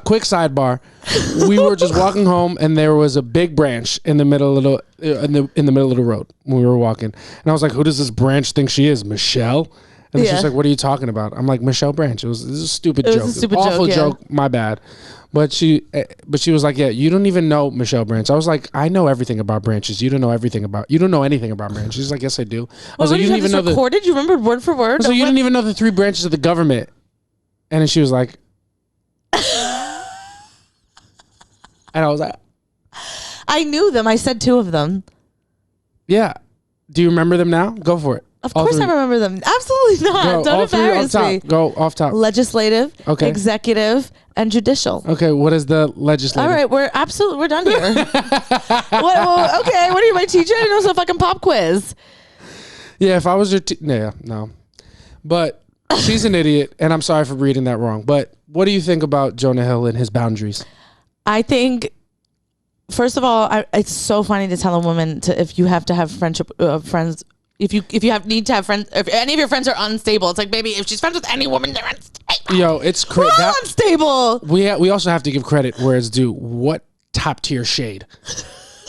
Speaker 2: Quick sidebar. We were just walking home, and there was a big branch in the middle of the middle of the road when we were walking, and I was like, "Who does this branch think she is, Michelle?" And she's like, "What are you talking about?" I'm like, "Michelle Branch." This is a stupid joke. Awful joke. My bad. But she was like, "Yeah, you don't even know Michelle Branch." I was like, "I know everything about branches. You don't know anything about branches." She's like, "Yes, I do." I was like,
Speaker 1: "You didn't even know recorded? You remembered word for word?"
Speaker 2: So you didn't even know the 3 branches of the government. And then she was like, and I was like,
Speaker 1: I knew them. I said 2 of them.
Speaker 2: Yeah. Do you remember them now? Go for it.
Speaker 1: Of course I remember them. Absolutely not. Don't embarrass me.
Speaker 2: Go off top.
Speaker 1: Legislative, executive, and judicial.
Speaker 2: Okay, what is the legislative?
Speaker 1: All right, we're done here. Okay, what are you, my teacher? I didn't know it's a fucking pop quiz.
Speaker 2: Yeah, if I was your no. But she's an idiot, and I'm sorry for reading that wrong. But what do you think about Jonah Hill and his boundaries?
Speaker 1: I think, first of all, it's so funny to tell a woman if you have to have friends. If you need to have friends, if any of your friends are unstable, it's like, baby, if she's friends with any woman, they're unstable.
Speaker 2: Yo, it's crazy.
Speaker 1: We're all unstable.
Speaker 2: We also have to give credit where it's due. What top tier shade?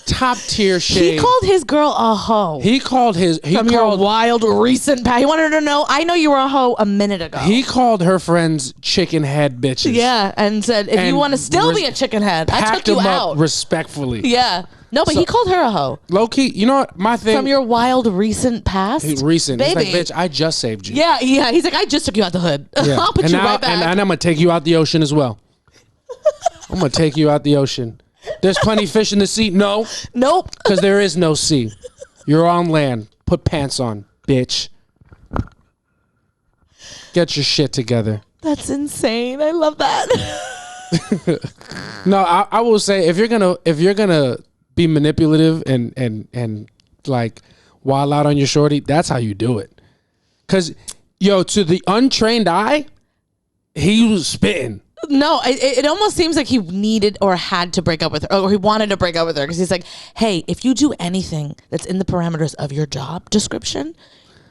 Speaker 2: Top tier shade.
Speaker 1: He called his girl a hoe.
Speaker 2: Your
Speaker 1: wild recent past. He wanted her to know, I know you were a hoe a minute ago.
Speaker 2: He called her friends chicken head bitches.
Speaker 1: Yeah, and said, if you want to still be a chicken head, I took you out
Speaker 2: respectfully.
Speaker 1: Yeah. No, but he called her a hoe.
Speaker 2: Low key, you know what? My thing.
Speaker 1: From your wild recent past?
Speaker 2: Recent.
Speaker 1: Baby.
Speaker 2: He's like, bitch, I just saved you.
Speaker 1: Yeah. He's like, I just took you out the hood. Yeah. I'll put you right back.
Speaker 2: And I'm going to take you out the ocean as well. I'm going to take you out the ocean. There's plenty of fish in the sea. No.
Speaker 1: Nope.
Speaker 2: Because there is no sea. You're on land. Put pants on, bitch. Get your shit together.
Speaker 1: That's insane. I love that.
Speaker 2: No, I will say, if you're gonna be manipulative and like wild out on your shorty, that's how you do it. Cause to the untrained eye, he was spitting.
Speaker 1: No, it almost seems like he needed or had to break up with her, or he wanted to break up with her, because he's like, hey, if you do anything that's in the parameters of your job description,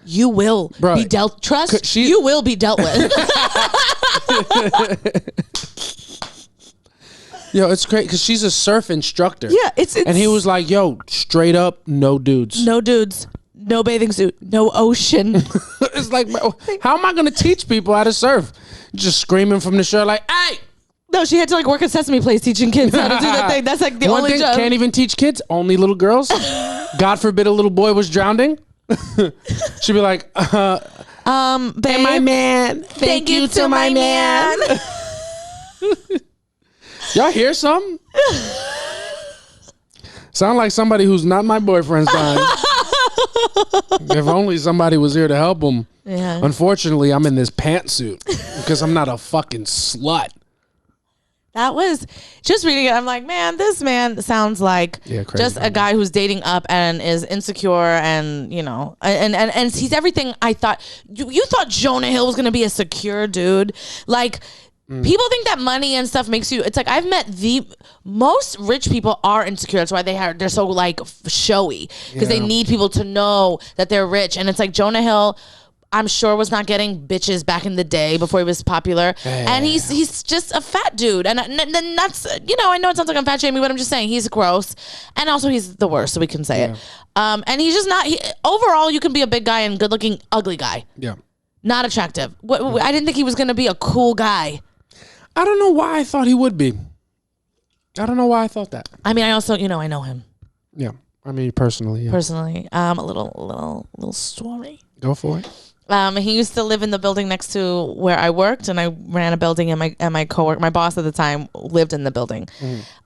Speaker 1: you will be dealt. Trust, you will be dealt with.
Speaker 2: Yo, it's great because she's a surf instructor.
Speaker 1: Yeah,
Speaker 2: and he was like, yo, straight up, no dudes.
Speaker 1: No dudes. No bathing suit. No ocean.
Speaker 2: It's like, how am I going to teach people how to surf? Just screaming from the shore like, hey!
Speaker 1: No, she had to like work at Sesame Place teaching kids how to do that thing. That's like the
Speaker 2: One
Speaker 1: only
Speaker 2: thing,
Speaker 1: job.
Speaker 2: Can't even teach kids, only little girls. God forbid a little boy was drowning. She'd be like,
Speaker 1: babe,
Speaker 2: my man.
Speaker 1: Thank you to my man.
Speaker 2: Y'all hear something? Sound like somebody who's not my boyfriend's dying. If only somebody was here to help him.
Speaker 1: Yeah.
Speaker 2: Unfortunately, I'm in this pantsuit because I'm not a fucking slut.
Speaker 1: That was just reading it. I'm like, man, this man sounds like just a guy who's dating up and is insecure, and and he's everything I thought. You thought Jonah Hill was gonna be a secure dude, like. People think that money and stuff makes you. It's like, I've met most rich people are insecure. That's why they're so like showy, because they need people to know that they're rich. And it's like, Jonah Hill, I'm sure, was not getting bitches back in the day before he was popular. And he's just a fat dude. And that's, I know it sounds like I'm fat shaming, but I'm just saying he's gross. And also he's the worst, so we can say it. And he's just not, overall, you can be a big guy and good looking, ugly guy.
Speaker 2: Yeah.
Speaker 1: Not attractive. I didn't think he was going to be a cool guy.
Speaker 2: I don't know why I thought he would be. I don't know why I thought that.
Speaker 1: I mean, I also, I know him.
Speaker 2: Yeah. I mean, personally, yeah.
Speaker 1: Personally. A little story.
Speaker 2: Go for it.
Speaker 1: He used to live in the building next to where I worked, and I ran a building, and my coworker, my boss at the time, lived in the building.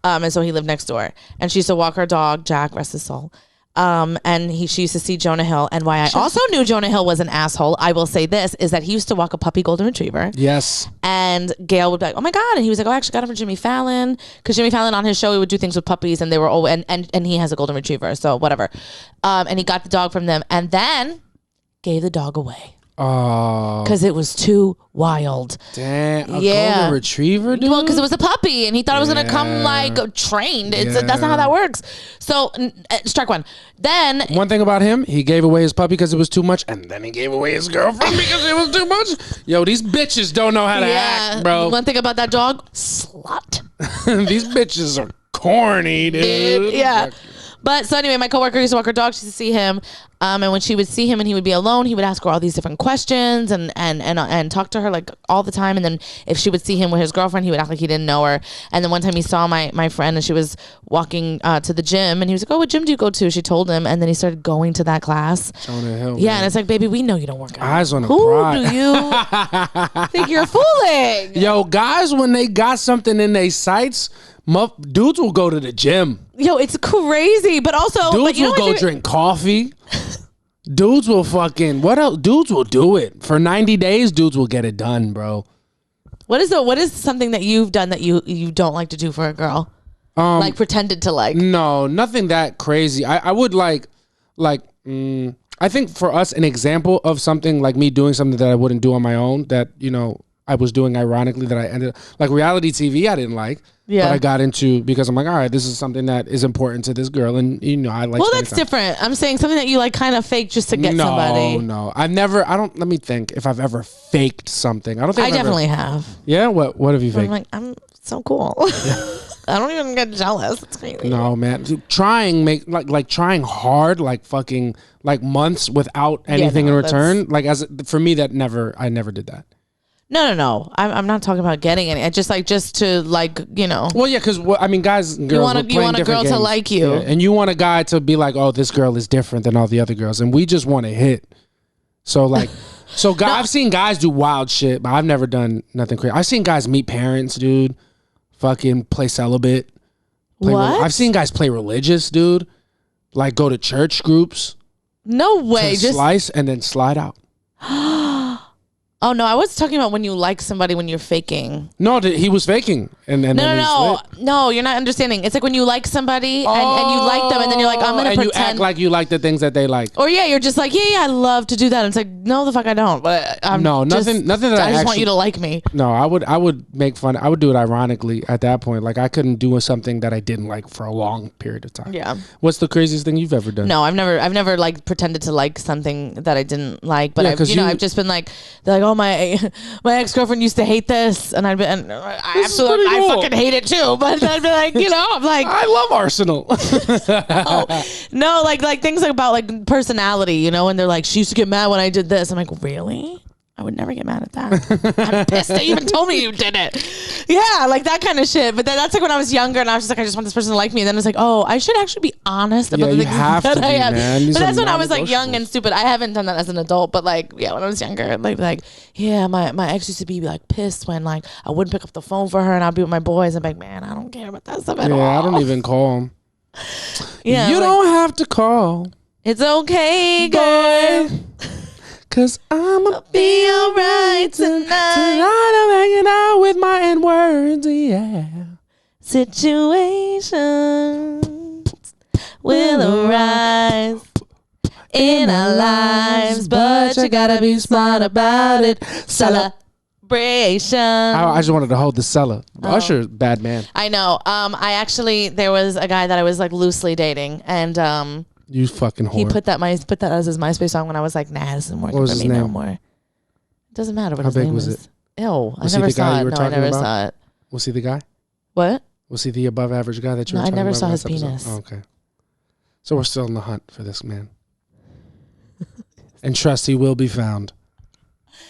Speaker 1: And so he lived next door. And she used to walk her dog, Jack, rest his soul. And she used to see Jonah Hill. And why I also knew Jonah Hill was an asshole, I will say this, is that he used to walk a puppy golden retriever.
Speaker 2: Yes.
Speaker 1: And Gail would be like, oh my God. And he was like, oh, I actually got it from Jimmy Fallon. Because Jimmy Fallon on his show, he would do things with puppies, and they were and he has a golden retriever. So whatever. And he got the dog from them and then gave the dog away.
Speaker 2: Oh.
Speaker 1: Because it was too wild.
Speaker 2: Damn. Golden retriever, dude?
Speaker 1: Well, because it was a puppy and he thought it was going to come like trained. That's not how that works. So, strike one. Then.
Speaker 2: One thing about him, he gave away his puppy because it was too much, and then he gave away his girlfriend because it was too much. Yo, these bitches don't know how to act, bro.
Speaker 1: One thing about that dog, slut.
Speaker 2: These bitches are corny, dude.
Speaker 1: Yeah. But so anyway, my coworker used to walk her dog. She used to see him, and when she would see him and he would be alone, he would ask her all these different questions and talk to her like all the time. And then if she would see him with his girlfriend, he would act like he didn't know her. And then one time he saw my friend, and she was walking to the gym, and he was like, "Oh, what gym do you go to?" She told him, and then he started going to that class.
Speaker 2: Jonah Hill.
Speaker 1: Yeah, man. And it's like, baby, we know you don't work out.
Speaker 2: Eyes on a
Speaker 1: Who
Speaker 2: bride.
Speaker 1: do you think you're fooling?
Speaker 2: Yo, guys, when they got something in their sights, dudes will go to the gym.
Speaker 1: Yo, it's crazy, but also
Speaker 2: dudes will go drink coffee. Dudes will fucking what else? Dudes will do it for 90 days. Dudes will get it done, bro.
Speaker 1: What is something that you've done that you don't like to do for a girl? Like pretended to like?
Speaker 2: No, nothing that crazy. I would I think for us, an example of something like me doing something that I wouldn't do on my own that I was doing ironically that I ended like reality TV. I didn't like. Yeah. But I got into because I'm like, all right, this is something that is important to this girl, and I like.
Speaker 1: Well, that's different. I'm saying something that you like kind of fake just to get somebody.
Speaker 2: No, I've never. I don't. Let me think if I've ever faked something. I don't think
Speaker 1: I definitely have.
Speaker 2: Yeah, what have you faked?
Speaker 1: I'm like, I'm so cool. Yeah. I don't even get jealous. It's crazy.
Speaker 2: No, man. Trying trying hard, like fucking like months without anything in return. Like for me, I never did that.
Speaker 1: No. I'm not talking about getting any. I just to
Speaker 2: Well, yeah, because guys and girls.
Speaker 1: You want a girl to like you,
Speaker 2: and you want a guy to be like, oh, this girl is different than all the other girls, and we just want to hit. So I've seen guys do wild shit, but I've never done nothing crazy. I've seen guys meet parents, dude. Fucking play celibate.
Speaker 1: What?
Speaker 2: I've seen guys play religious, dude. Like go to church groups.
Speaker 1: No way.
Speaker 2: Just slice and then slide out.
Speaker 1: Oh no, I was talking about when you like somebody when you're faking.
Speaker 2: No, he was faking, and
Speaker 1: no, you're not understanding. It's like when you like somebody and you like them, and then you're like, I'm gonna pretend.
Speaker 2: You act like you like the things that they like.
Speaker 1: Or you're just like, yeah, I love to do that. And it's like, no, the fuck, I don't. But
Speaker 2: nothing that
Speaker 1: I just want you to like me.
Speaker 2: No, I would make fun. I would do it ironically at that point. Like I couldn't do something that I didn't like for a long period of time.
Speaker 1: Yeah.
Speaker 2: What's the craziest thing you've ever done?
Speaker 1: No, I've never like pretended to like something that I didn't like. But I've just been like, they're like, oh my ex-girlfriend used to hate this, and I fucking hate it too. But I'd be like, I'm like,
Speaker 2: I love Arsenal.
Speaker 1: no, like things about like personality, and they're like, she used to get mad when I did this. I'm like, really? I would never get mad at that. I'm pissed that you even told me you did it. Yeah, like that kind of shit. But then that's like when I was younger and I was just like, I just want this person to like me. And then it's like, oh, I should actually be honest about the things that I have. Man. But that's when I was like young and stupid. I haven't done that as an adult. But like, yeah, when I was younger, like yeah, my ex used to be like pissed when like I wouldn't pick up the phone for her and I'd be with my boys. I'm like, man, I don't care about that stuff at all.
Speaker 2: Yeah, I don't even call them.
Speaker 1: Yeah,
Speaker 2: you don't have to call.
Speaker 1: It's okay, girl.
Speaker 2: 'Cause I'ma
Speaker 1: be alright tonight.
Speaker 2: Tonight I'm hanging out with my N-words, yeah.
Speaker 1: Situations will arise in our lives, but you gotta be smart about it. Celebration.
Speaker 2: I just wanted to hold the cellar. Usher's bad man.
Speaker 1: I know. There was a guy that I was like loosely dating, and
Speaker 2: you fucking whore.
Speaker 1: He put that as his MySpace song when I was like, nah, this isn't working for me no more. It doesn't matter what his name is. How big was it? Ew, I never saw it. No, I never saw it.
Speaker 2: Was he the guy?
Speaker 1: What?
Speaker 2: Was he the above average guy that you were talking about?
Speaker 1: I never saw his penis.
Speaker 2: Oh, okay. So we're still in the hunt for this man. And trust, he will be found.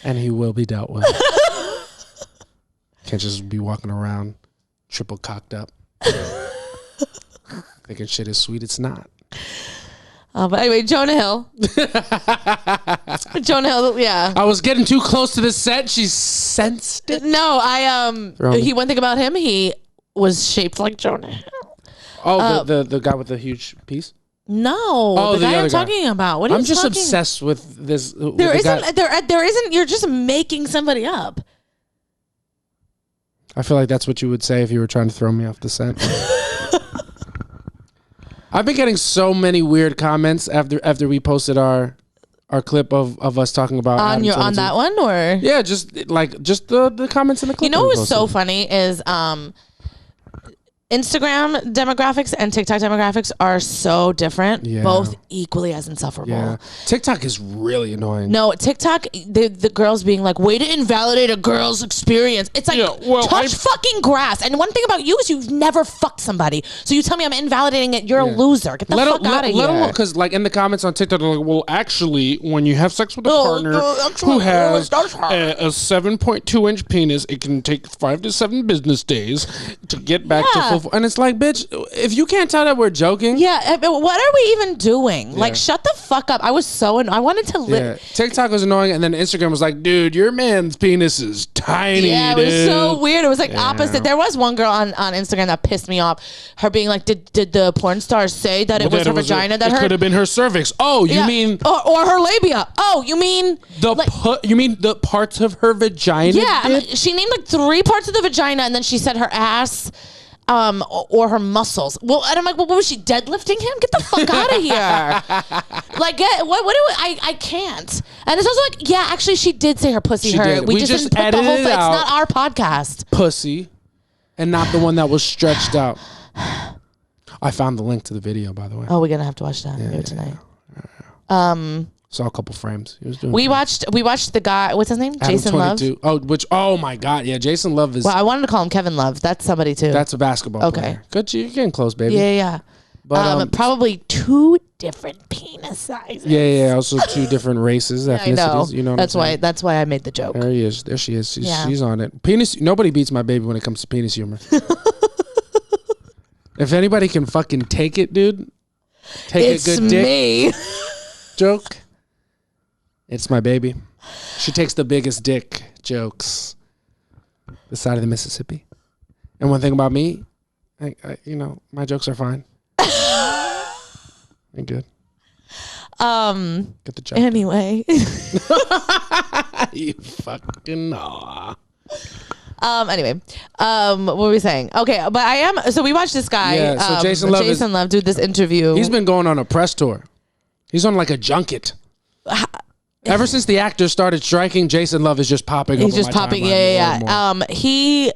Speaker 2: And he will be dealt with. Can't just be walking around triple cocked up. Thinking shit is sweet. It's not.
Speaker 1: But anyway, Jonah Hill. Jonah Hill, yeah.
Speaker 2: I was getting too close to the set. She sensed it.
Speaker 1: No, one thing about him, he was shaped like Jonah Hill.
Speaker 2: Oh, the guy with the huge piece?
Speaker 1: No, the guy I'm talking about. What are you
Speaker 2: I'm just obsessed with this.
Speaker 1: There isn't. You're just making somebody up.
Speaker 2: I feel like that's what you would say if you were trying to throw me off the scent. I've been getting so many weird comments after we posted our clip of us talking about
Speaker 1: on that one, or
Speaker 2: yeah, just the comments in the clip.
Speaker 1: You know what was so funny is Instagram demographics and TikTok demographics are so different, both equally as insufferable. Yeah.
Speaker 2: TikTok is really annoying.
Speaker 1: No, TikTok, the girls being like, way to invalidate a girl's experience. It's like, touch fucking grass. And one thing about you is you've never fucked somebody. So you tell me I'm invalidating it, you're a loser. Get the fuck out of here.
Speaker 2: Because like in the comments on TikTok, they're like, well, actually, when you have sex with a partner who has a 7.2 inch penis, it can take 5 to 7 business days to get back to full. And it's like, bitch, if you can't tell that we're joking.
Speaker 1: Yeah, what are we even doing? Like, shut the fuck up. I was so I wanted to live.
Speaker 2: TikTok was annoying, and then Instagram was like, dude, your man's penis is tiny.
Speaker 1: Yeah, it was so weird. It was like opposite. There was one girl on Instagram that pissed me off. Her being like, did the porn star say that it was her vagina that hurt? It
Speaker 2: could have been her cervix. Oh, you mean
Speaker 1: or her labia? Oh, you mean
Speaker 2: the parts of her vagina?
Speaker 1: Yeah, she named like 3 parts of the vagina, and then she said her ass. Or her muscles. Well, and I'm like, what was she deadlifting him? Get the fuck out of here! Like, I can't. And it's also like, yeah, actually, she did say her pussy hurt. We just didn't put the whole thing. It's not our podcast.
Speaker 2: Pussy, and not the one that was stretched out. I found the link to the video, by the way.
Speaker 1: Oh, we're gonna have to watch that tonight.
Speaker 2: Saw a couple frames. He was doing.
Speaker 1: We watched the guy. What's his name?
Speaker 2: Adam
Speaker 1: Jason
Speaker 2: 22.
Speaker 1: Love.
Speaker 2: Oh my God, yeah, Jason Love is.
Speaker 1: Well, I wanted to call him Kevin Love. That's somebody too.
Speaker 2: That's a basketball player. Good, you're getting close, baby.
Speaker 1: Yeah. But probably 2 different penis sizes.
Speaker 2: Yeah. Also 2 different races, ethnicities.
Speaker 1: I know.
Speaker 2: You know what
Speaker 1: that's why I made the joke.
Speaker 2: There he is. There she is. She's on it. Penis. Nobody beats my baby when it comes to penis humor. If anybody can fucking take it, dude. Take a good dick
Speaker 1: me.
Speaker 2: Joke. It's my baby. She takes the biggest dick jokes this side of the Mississippi. And one thing about me, I my jokes are fine. Ain't good. Get the joke.
Speaker 1: Anyway.
Speaker 2: You fucking aw.
Speaker 1: Anyway, what were we saying? Okay, but so we watched this guy.
Speaker 2: Yeah, so Jason Love
Speaker 1: do this interview.
Speaker 2: He's been going on a press tour. He's on like a junket. Ever since the actors started striking, Jason Love is just popping.
Speaker 1: He's just popping. Yeah. He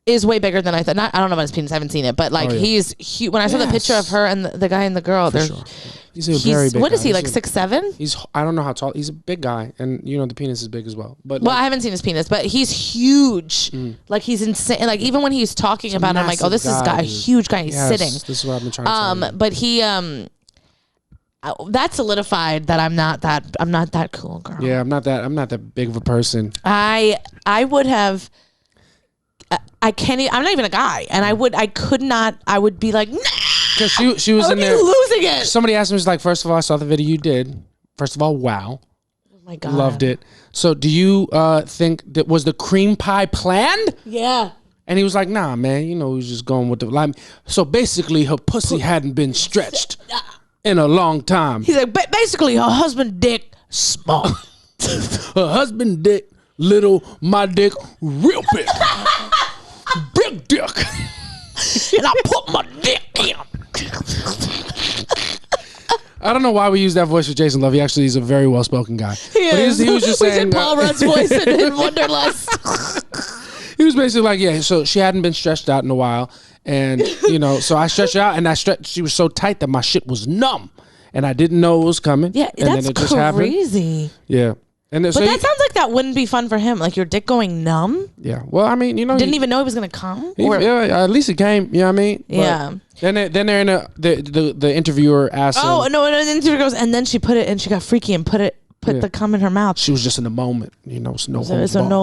Speaker 1: is way bigger than I thought. I don't know about his penis. I haven't seen it, but like he's huge. When I saw the picture of her and the guy and the girl,
Speaker 2: he's a very big.
Speaker 1: What
Speaker 2: guy.
Speaker 1: is he like? 6'7"?
Speaker 2: I don't know how tall. He's a big guy, and the penis is big as well. But
Speaker 1: I haven't seen his penis, but he's huge. Like he's insane. Like even when he's talking about it, I'm like, oh, this is a huge guy. He's sitting.
Speaker 2: This is what I've been trying to tell you.
Speaker 1: But he that solidified that I'm not that cool, girl.
Speaker 2: Yeah, I'm not that big of a person.
Speaker 1: I would have. I can't. I'm not even a guy, and I could not. I would be like, nah.
Speaker 2: Because she was in there
Speaker 1: losing it.
Speaker 2: Somebody asked me, was like, first of all, I saw the video you did. First of all, wow.
Speaker 1: Oh my God,
Speaker 2: loved it. So, do you think that was the cream pie planned?
Speaker 1: Yeah.
Speaker 2: And he was like, nah, man. He was just going with the lime. So basically, her pussy hadn't been stretched in a long time.
Speaker 1: He's like, basically, her husband dick small.
Speaker 2: Her husband dick little, my dick real big. Big dick. And I put my dick in. I don't know why we use that voice for Jason Love. He actually is a very well-spoken guy.
Speaker 1: He was just saying. We did Paul Rudd's voice in Wonderlust.
Speaker 2: He was basically like, yeah, so she hadn't been stretched out in a while. And, so I stretched her out, and she was so tight that my shit was numb. And I didn't know it was coming.
Speaker 1: Yeah,
Speaker 2: and
Speaker 1: that's
Speaker 2: then it just
Speaker 1: crazy.
Speaker 2: Happened. Yeah. And
Speaker 1: but that sounds like that wouldn't be fun for him. Like your dick going numb.
Speaker 2: Yeah. Well, I mean,
Speaker 1: didn't even know he was gonna come.
Speaker 2: At least it came. You know what I mean?
Speaker 1: Yeah.
Speaker 2: But then they're in the interviewer asked.
Speaker 1: Oh him, no! The interviewer goes, and then she put it, and she got freaky and put the cum in her mouth.
Speaker 2: She was just in the moment. No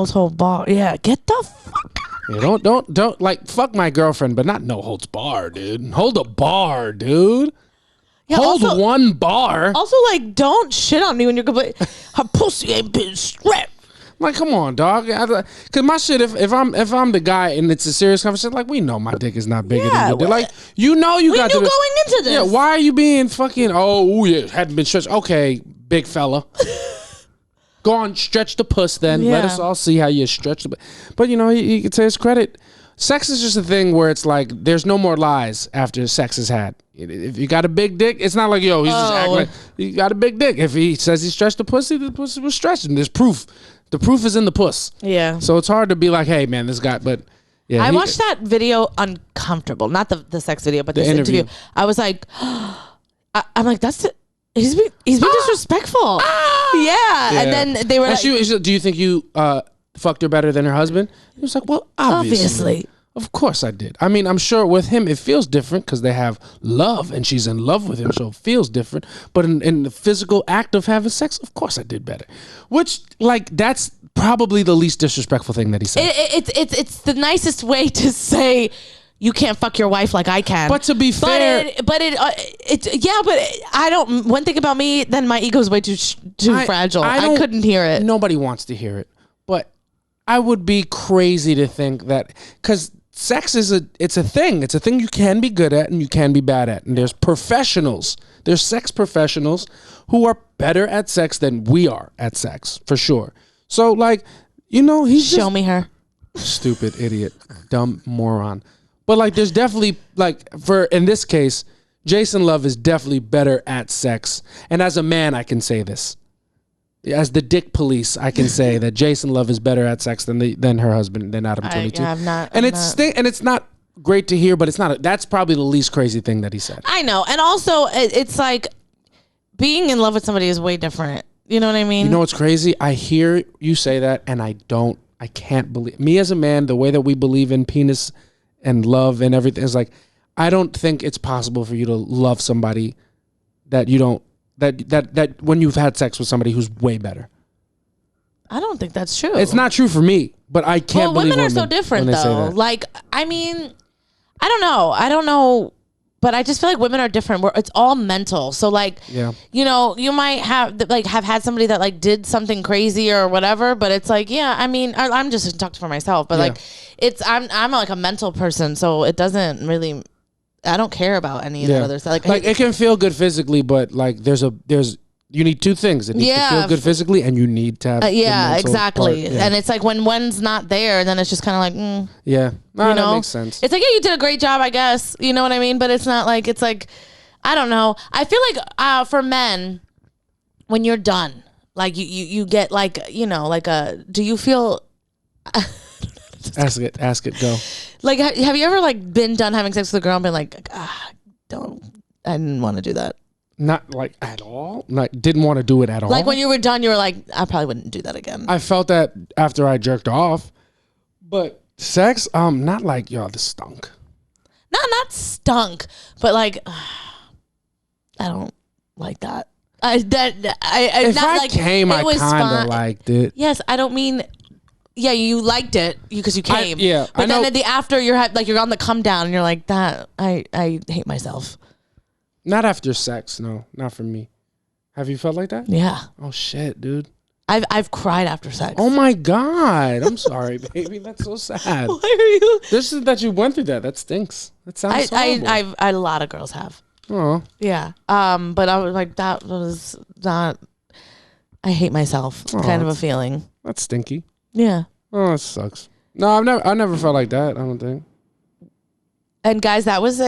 Speaker 1: hold ball. Yeah. Get the fuck
Speaker 2: Yeah, don't like fuck my girlfriend, but not no holds bar, dude. Hold a bar, dude.
Speaker 1: Yeah,
Speaker 2: Hold
Speaker 1: also,
Speaker 2: one bar.
Speaker 1: Also, like, don't shit on me when you're complaining. Her pussy ain't been strapped.
Speaker 2: Like, come on, dog. Cause my shit, if I'm the guy and it's a serious conversation, like we know my dick is not bigger than your dick. Like you got to.
Speaker 1: We knew going into this.
Speaker 2: Yeah. Why are you being fucking? Oh yeah, hadn't been stretched. Okay, big fella. Go on, stretch the puss. Then let us all see how you stretch the. But you know, you can say his credit. Sex is just a thing where it's like there's no more lies after sex is had. If you got a big dick, it's not like he's just acting like you got a big dick. If he says he stretched the pussy was stretched, and there's proof. The proof is in the puss. Yeah. So it's hard to be like, hey man, this guy. But yeah,
Speaker 1: I watched that video uncomfortable, not the sex video, but this interview. I was like, I'm like, that's it. He's been disrespectful. Yeah. And then they were like,
Speaker 2: do you think you fucked her better than her husband? He was like, well, obviously. Of course I did. I mean, I'm sure with him it feels different because they have love and she's in love with him, so it feels different. But in the physical act of having sex, of course I did better. Which, like, that's probably the least disrespectful thing that he said.
Speaker 1: It's the nicest way to say you can't fuck your wife like I can.
Speaker 2: But to be fair,
Speaker 1: but I don't. One thing about me, then my ego's way too fragile. I couldn't hear it.
Speaker 2: Nobody wants to hear it, but I would be crazy to think that because sex it's a thing. It's a thing you can be good at and you can be bad at. And there's professionals. There's sex professionals who are better at sex than we are at sex, for sure. So, like, you know,
Speaker 1: Show me her.
Speaker 2: Stupid idiot. Dumb moron. But, like, there's definitely, like, in this case, Jason Love is definitely better at sex. And as a man, I can say this. As the dick police, I can say that Jason Love is better at sex than her husband, than Adam 22. It's not great to hear, but it's not. That's probably the least crazy thing that he said.
Speaker 1: I know, and also it's like being in love with somebody is way different. You know what I mean?
Speaker 2: You know what's crazy? I hear you say that, and I can't believe me as a man. The way that we believe in penis and love and everything is like, I don't think it's possible for you to love somebody that you don't. That when you've had sex with somebody who's way better.
Speaker 1: I don't think that's true.
Speaker 2: It's not true for me, but I can't believe
Speaker 1: women are so different though. Like, I mean, I don't know, but I just feel like women are different. Where it's all mental. So like, you know, you might have had somebody that like did something crazy or whatever, but it's like, yeah, I mean, I'm just talking for myself, but like, I'm like a mental person, so it doesn't really. I don't care about any of that other stuff.
Speaker 2: Like it can feel good physically, but like you need two things. It needs to feel good physically, and you need to have
Speaker 1: exactly. Part. And it's like when one's not there, then it's just kind of like
Speaker 2: that makes sense.
Speaker 1: It's like, yeah, you did a great job, I guess. You know what I mean? But it's not like, it's like, I don't know. I feel like for men, when you're done, like you get like, you know, like do you feel?
Speaker 2: Ask it, go.
Speaker 1: Like, have you ever like been done having sex with a girl and been like, I didn't want to do that.
Speaker 2: Not like at all. Like didn't want to do it at all.
Speaker 1: Like when you were done, you were like, I probably wouldn't do that again.
Speaker 2: I felt that after I jerked off, but sex, not like this stunk.
Speaker 1: Not stunk, but like, I don't like that.
Speaker 2: If I came, I kind of liked it.
Speaker 1: Yes, I don't mean. Yeah, you liked it because you came.
Speaker 2: But
Speaker 1: then at the after, you're on the come down, and you're like, that I hate myself.
Speaker 2: Not after sex, no, not for me. Have you felt like that?
Speaker 1: Yeah.
Speaker 2: Oh shit, dude.
Speaker 1: I've cried after sex.
Speaker 2: Oh my god, I'm sorry, baby. That's so sad.
Speaker 1: Why are you?
Speaker 2: This is that you went through that. That stinks. That sounds horrible.
Speaker 1: A lot of girls have.
Speaker 2: Oh.
Speaker 1: Yeah. But I was like, that was not. I hate myself. Kind of a feeling.
Speaker 2: That's stinky.
Speaker 1: Yeah.
Speaker 2: Oh, it sucks. No, I never felt like that. I don't think.
Speaker 1: And guys, that was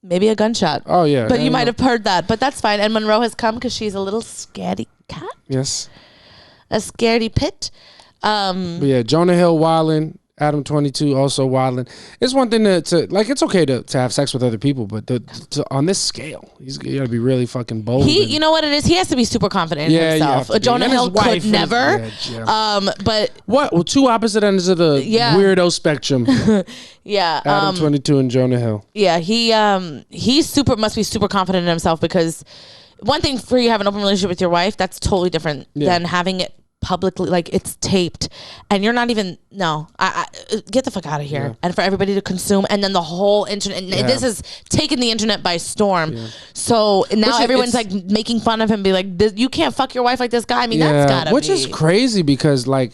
Speaker 1: maybe a gunshot.
Speaker 2: Oh yeah.
Speaker 1: But you might have heard that. But that's fine. And Monroe has come because she's a little scaredy cat.
Speaker 2: Yes.
Speaker 1: A scaredy pit.
Speaker 2: But yeah, Jonah Hill wildin'. Adam 22 also wildin'. It's one thing to like. It's okay to have sex with other people, but on this scale, you got to be really fucking bold.
Speaker 1: You know what it is? He has to be super confident in himself. Jonah Hill could never. But
Speaker 2: what? Well, two opposite ends of the weirdo spectrum.
Speaker 1: Yeah.
Speaker 2: Adam 22 and Jonah Hill.
Speaker 1: Yeah, he must be super confident in himself because one thing for you to have an open relationship with your wife, that's totally different than having it publicly, like it's taped, and you're not even I get the fuck out of here. Yeah. And for everybody to consume, and then the whole internet. And this has taken the internet by storm. Yeah. So now everyone's like making fun of him, be like, "You can't fuck your wife like this guy." I mean, that's gotta
Speaker 2: which is crazy because like.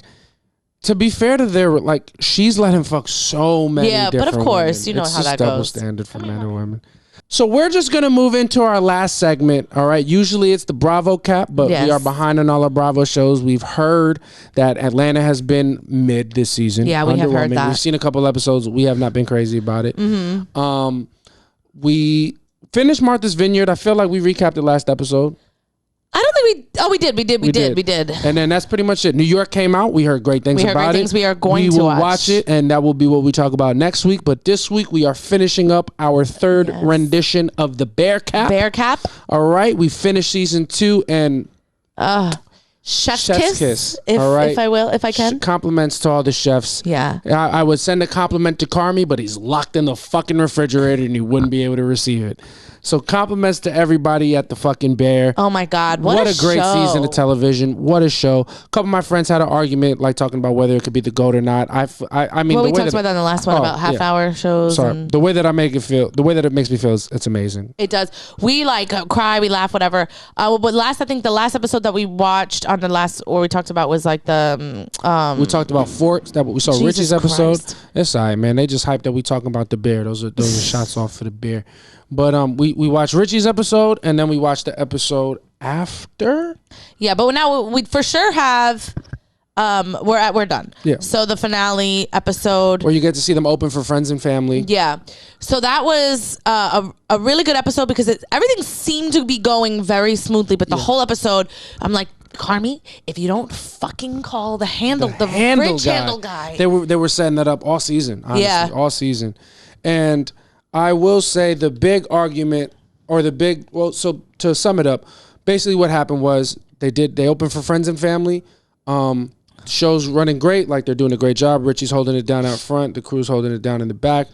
Speaker 2: To be fair to their, like, she's let him fuck so many different
Speaker 1: but of course,
Speaker 2: women.
Speaker 1: you know
Speaker 2: it's
Speaker 1: how that
Speaker 2: double
Speaker 1: goes.
Speaker 2: Standard for men and women. So we're just going to move into our last segment, all right? Usually it's the Bravo cap, but we are behind on all our Bravo shows. We've heard that Atlanta has been mid this season.
Speaker 1: Yeah, we have heard that.
Speaker 2: We've seen a couple episodes. We have not been crazy about it.
Speaker 1: Mm-hmm.
Speaker 2: We finished Martha's Vineyard. I feel like we recapped the last episode.
Speaker 1: I don't think we did.
Speaker 2: And then that's pretty much it. New York came out. We heard great things about it.
Speaker 1: We are going to
Speaker 2: watch it, and that will be what we talk about next week. But this week, we are finishing up our third rendition of the Bear Cap.
Speaker 1: Bear Cap.
Speaker 2: All right. We finished season 2 and...
Speaker 1: Chef's kiss.
Speaker 2: All right.
Speaker 1: If I can.
Speaker 2: Compliments to all the chefs.
Speaker 1: Yeah.
Speaker 2: I would send a compliment to Carmi, but he's locked in the fucking refrigerator and he wouldn't be able to receive it. So compliments to everybody at the fucking Bear.
Speaker 1: Oh my God. What a
Speaker 2: great season of television. What a show. A couple of my friends had an argument like talking about whether it could be the GOAT or not. I mean,
Speaker 1: we talked about that in the last one about half-hour shows.
Speaker 2: Sorry. The way that it makes me feel is it's amazing.
Speaker 1: It does. We like cry, we laugh, whatever. But I think the last episode that we watched on the last, or we talked about was like the
Speaker 2: we talked about Forts. That we saw Jesus Richie's episode. Christ. It's all right, man. They just hyped that we talking about the Bear. Those are shots off for the Bear. But we watched Richie's episode and then we watched the episode after.
Speaker 1: Yeah, but now we for sure have. We're done.
Speaker 2: Yeah.
Speaker 1: So the finale episode
Speaker 2: where you get to see them open for friends and family.
Speaker 1: Yeah. So that was a really good episode because everything seemed to be going very smoothly, but the whole episode, I'm like, Carmi, if you don't fucking call the fridge handle guy.
Speaker 2: They were setting that up all season. Honestly, all season, and I will say the big argument so to sum it up, basically what happened was they opened for friends and family. Show's running great, like they're doing a great job. Richie's holding it down out front, the crew's holding it down in the back.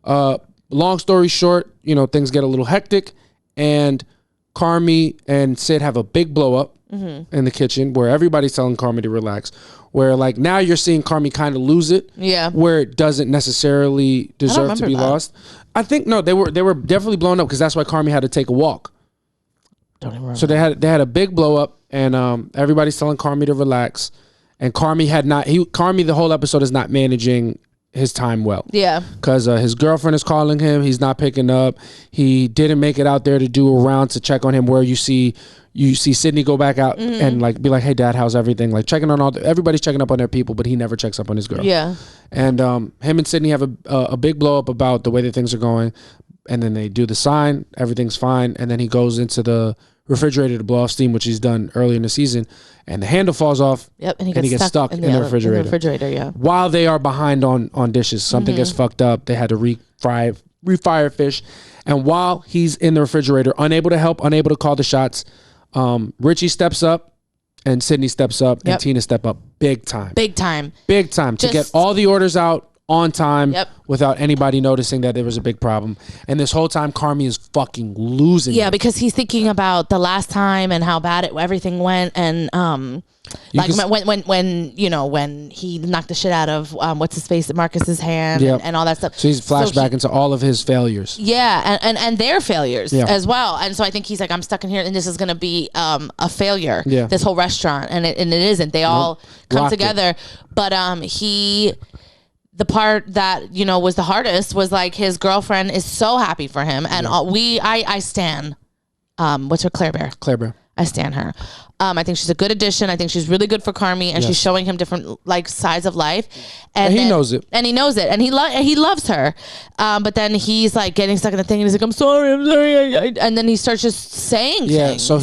Speaker 2: Long story short, things get a little hectic, and Carmi and Sid have a big blow up in the kitchen where everybody's telling Carmi to relax. Where like now you're seeing Carmi kind of lose it, where it doesn't necessarily deserve to be lost. I think they were definitely blown up because that's why Carmi had to take a walk.
Speaker 1: Don't even remember.
Speaker 2: So they had a big blow up, and everybody's telling Carmi to relax, and Carmi the whole episode is not managing his time well. Yeah, because his girlfriend is calling him, he's not picking up. He didn't make it out there to do a round to check on him, where you see Sydney go back out and like be like, "Hey, Dad, how's everything?" Like checking on everybody's checking up on their people, but he never checks up on his girl. Yeah, and him and Sydney have a big blow up about the way that things are going, and then they do the sign, everything's fine, and then he goes into the refrigerator to blow off steam, which he's done early in the season, and the handle falls off. Yep, and he gets stuck in the refrigerator. Yeah, while they are behind on dishes, something gets fucked up. They had to refire fish, and while he's in the refrigerator, unable to help, unable to call the shots. Richie steps up and Sydney steps up and Tina step up big time to get all the orders out on time without anybody noticing that there was a big problem. And this whole time Carmi is fucking losing it.
Speaker 1: Because he's thinking about the last time and how bad everything went, and when he knocked the shit out of what's his face, Marcus's hand, and all that stuff.
Speaker 2: So he's flashback into all of his failures.
Speaker 1: Yeah, and their failures as well. And so I think he's like, I'm stuck in here, and this is going to be a failure. Yeah. This whole restaurant, and it isn't. They all come together, but the part that was the hardest was like his girlfriend is so happy for him, and I stan. What's her Claire Bear? I stan her. I think she's a good addition. I think she's really good for Carmi, and she's showing him different like sides of life. And
Speaker 2: he knows it.
Speaker 1: And he knows it, and he loves her. But then he's like getting stuck in the thing, and he's like, I'm sorry. And then he starts just saying things.
Speaker 2: So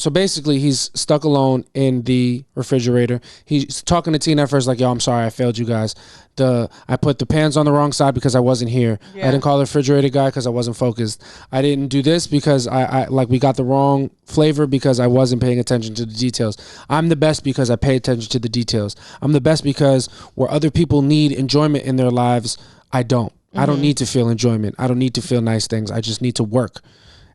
Speaker 2: basically he's stuck alone in the refrigerator. He's talking to Tina at first, like, yo, I'm sorry, I failed you guys. I put the pans on the wrong side because I wasn't here. Yeah. I didn't call the refrigerator guy because I wasn't focused. I didn't do this because I we got the wrong flavor because I wasn't paying attention to the details. I'm the best because I pay attention to the details. I'm the best because where other people need enjoyment in their lives, I don't. I don't need to feel enjoyment. I don't need to feel nice things. I just need to work.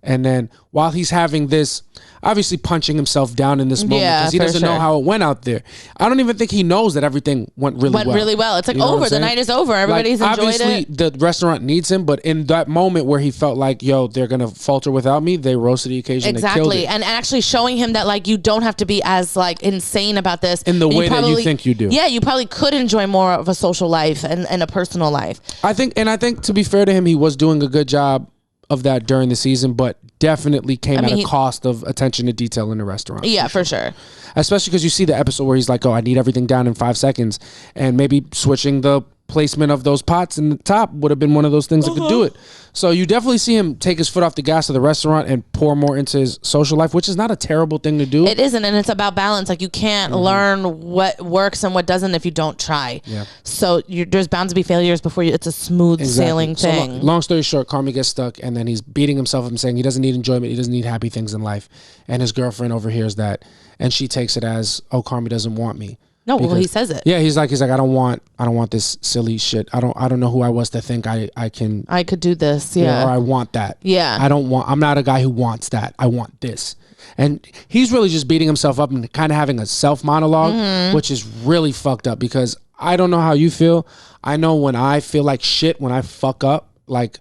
Speaker 2: And then while he's having this, obviously punching himself down in this moment because he doesn't know how it went out there. I don't even think he knows that everything went really well.
Speaker 1: It's like, you know, over. The night is over. Everybody's enjoyed
Speaker 2: obviously,
Speaker 1: it.
Speaker 2: the restaurant needs him, but in that moment where he felt like, yo, they're going to falter without me, they rose to the occasion.
Speaker 1: Exactly.
Speaker 2: They killed it.
Speaker 1: And actually showing him that, like, you don't have to be as, like, insane about this.
Speaker 2: In the way that you think you do.
Speaker 1: Yeah, you probably could enjoy more of a social life and a personal life.
Speaker 2: I think to be fair to him, he was doing a good job of that during the season, but definitely came at a cost of attention to detail in the restaurant.
Speaker 1: Yeah, for sure.
Speaker 2: Especially because you see the episode where he's like, oh, I need everything down in 5 seconds. And maybe switching the placement of those pots in the top would have been one of those things that could do it. So you definitely see him take his foot off the gas of the restaurant and pour more into his social life, which is not a terrible thing to do.
Speaker 1: It isn't, and it's about balance. Like, you can't learn what works and what doesn't if you don't try.
Speaker 2: Yeah.
Speaker 1: So there's bound to be failures before it's a smooth sailing thing.
Speaker 2: So long story short, Carmi gets stuck, and then he's beating himself up and saying he doesn't need enjoyment, he doesn't need happy things in life. And his girlfriend overhears that, and she takes it as, oh, Carmi doesn't want me.
Speaker 1: No, well, he says it.
Speaker 2: Yeah, he's like, I don't want this silly shit. I don't know who I was to think I
Speaker 1: could do this. Yeah.
Speaker 2: Or I want that.
Speaker 1: Yeah.
Speaker 2: I'm not a guy who wants that. I want this. And he's really just beating himself up and kind of having a self monologue, which is really fucked up because I don't know how you feel. I know when I feel like shit, when I fuck up, like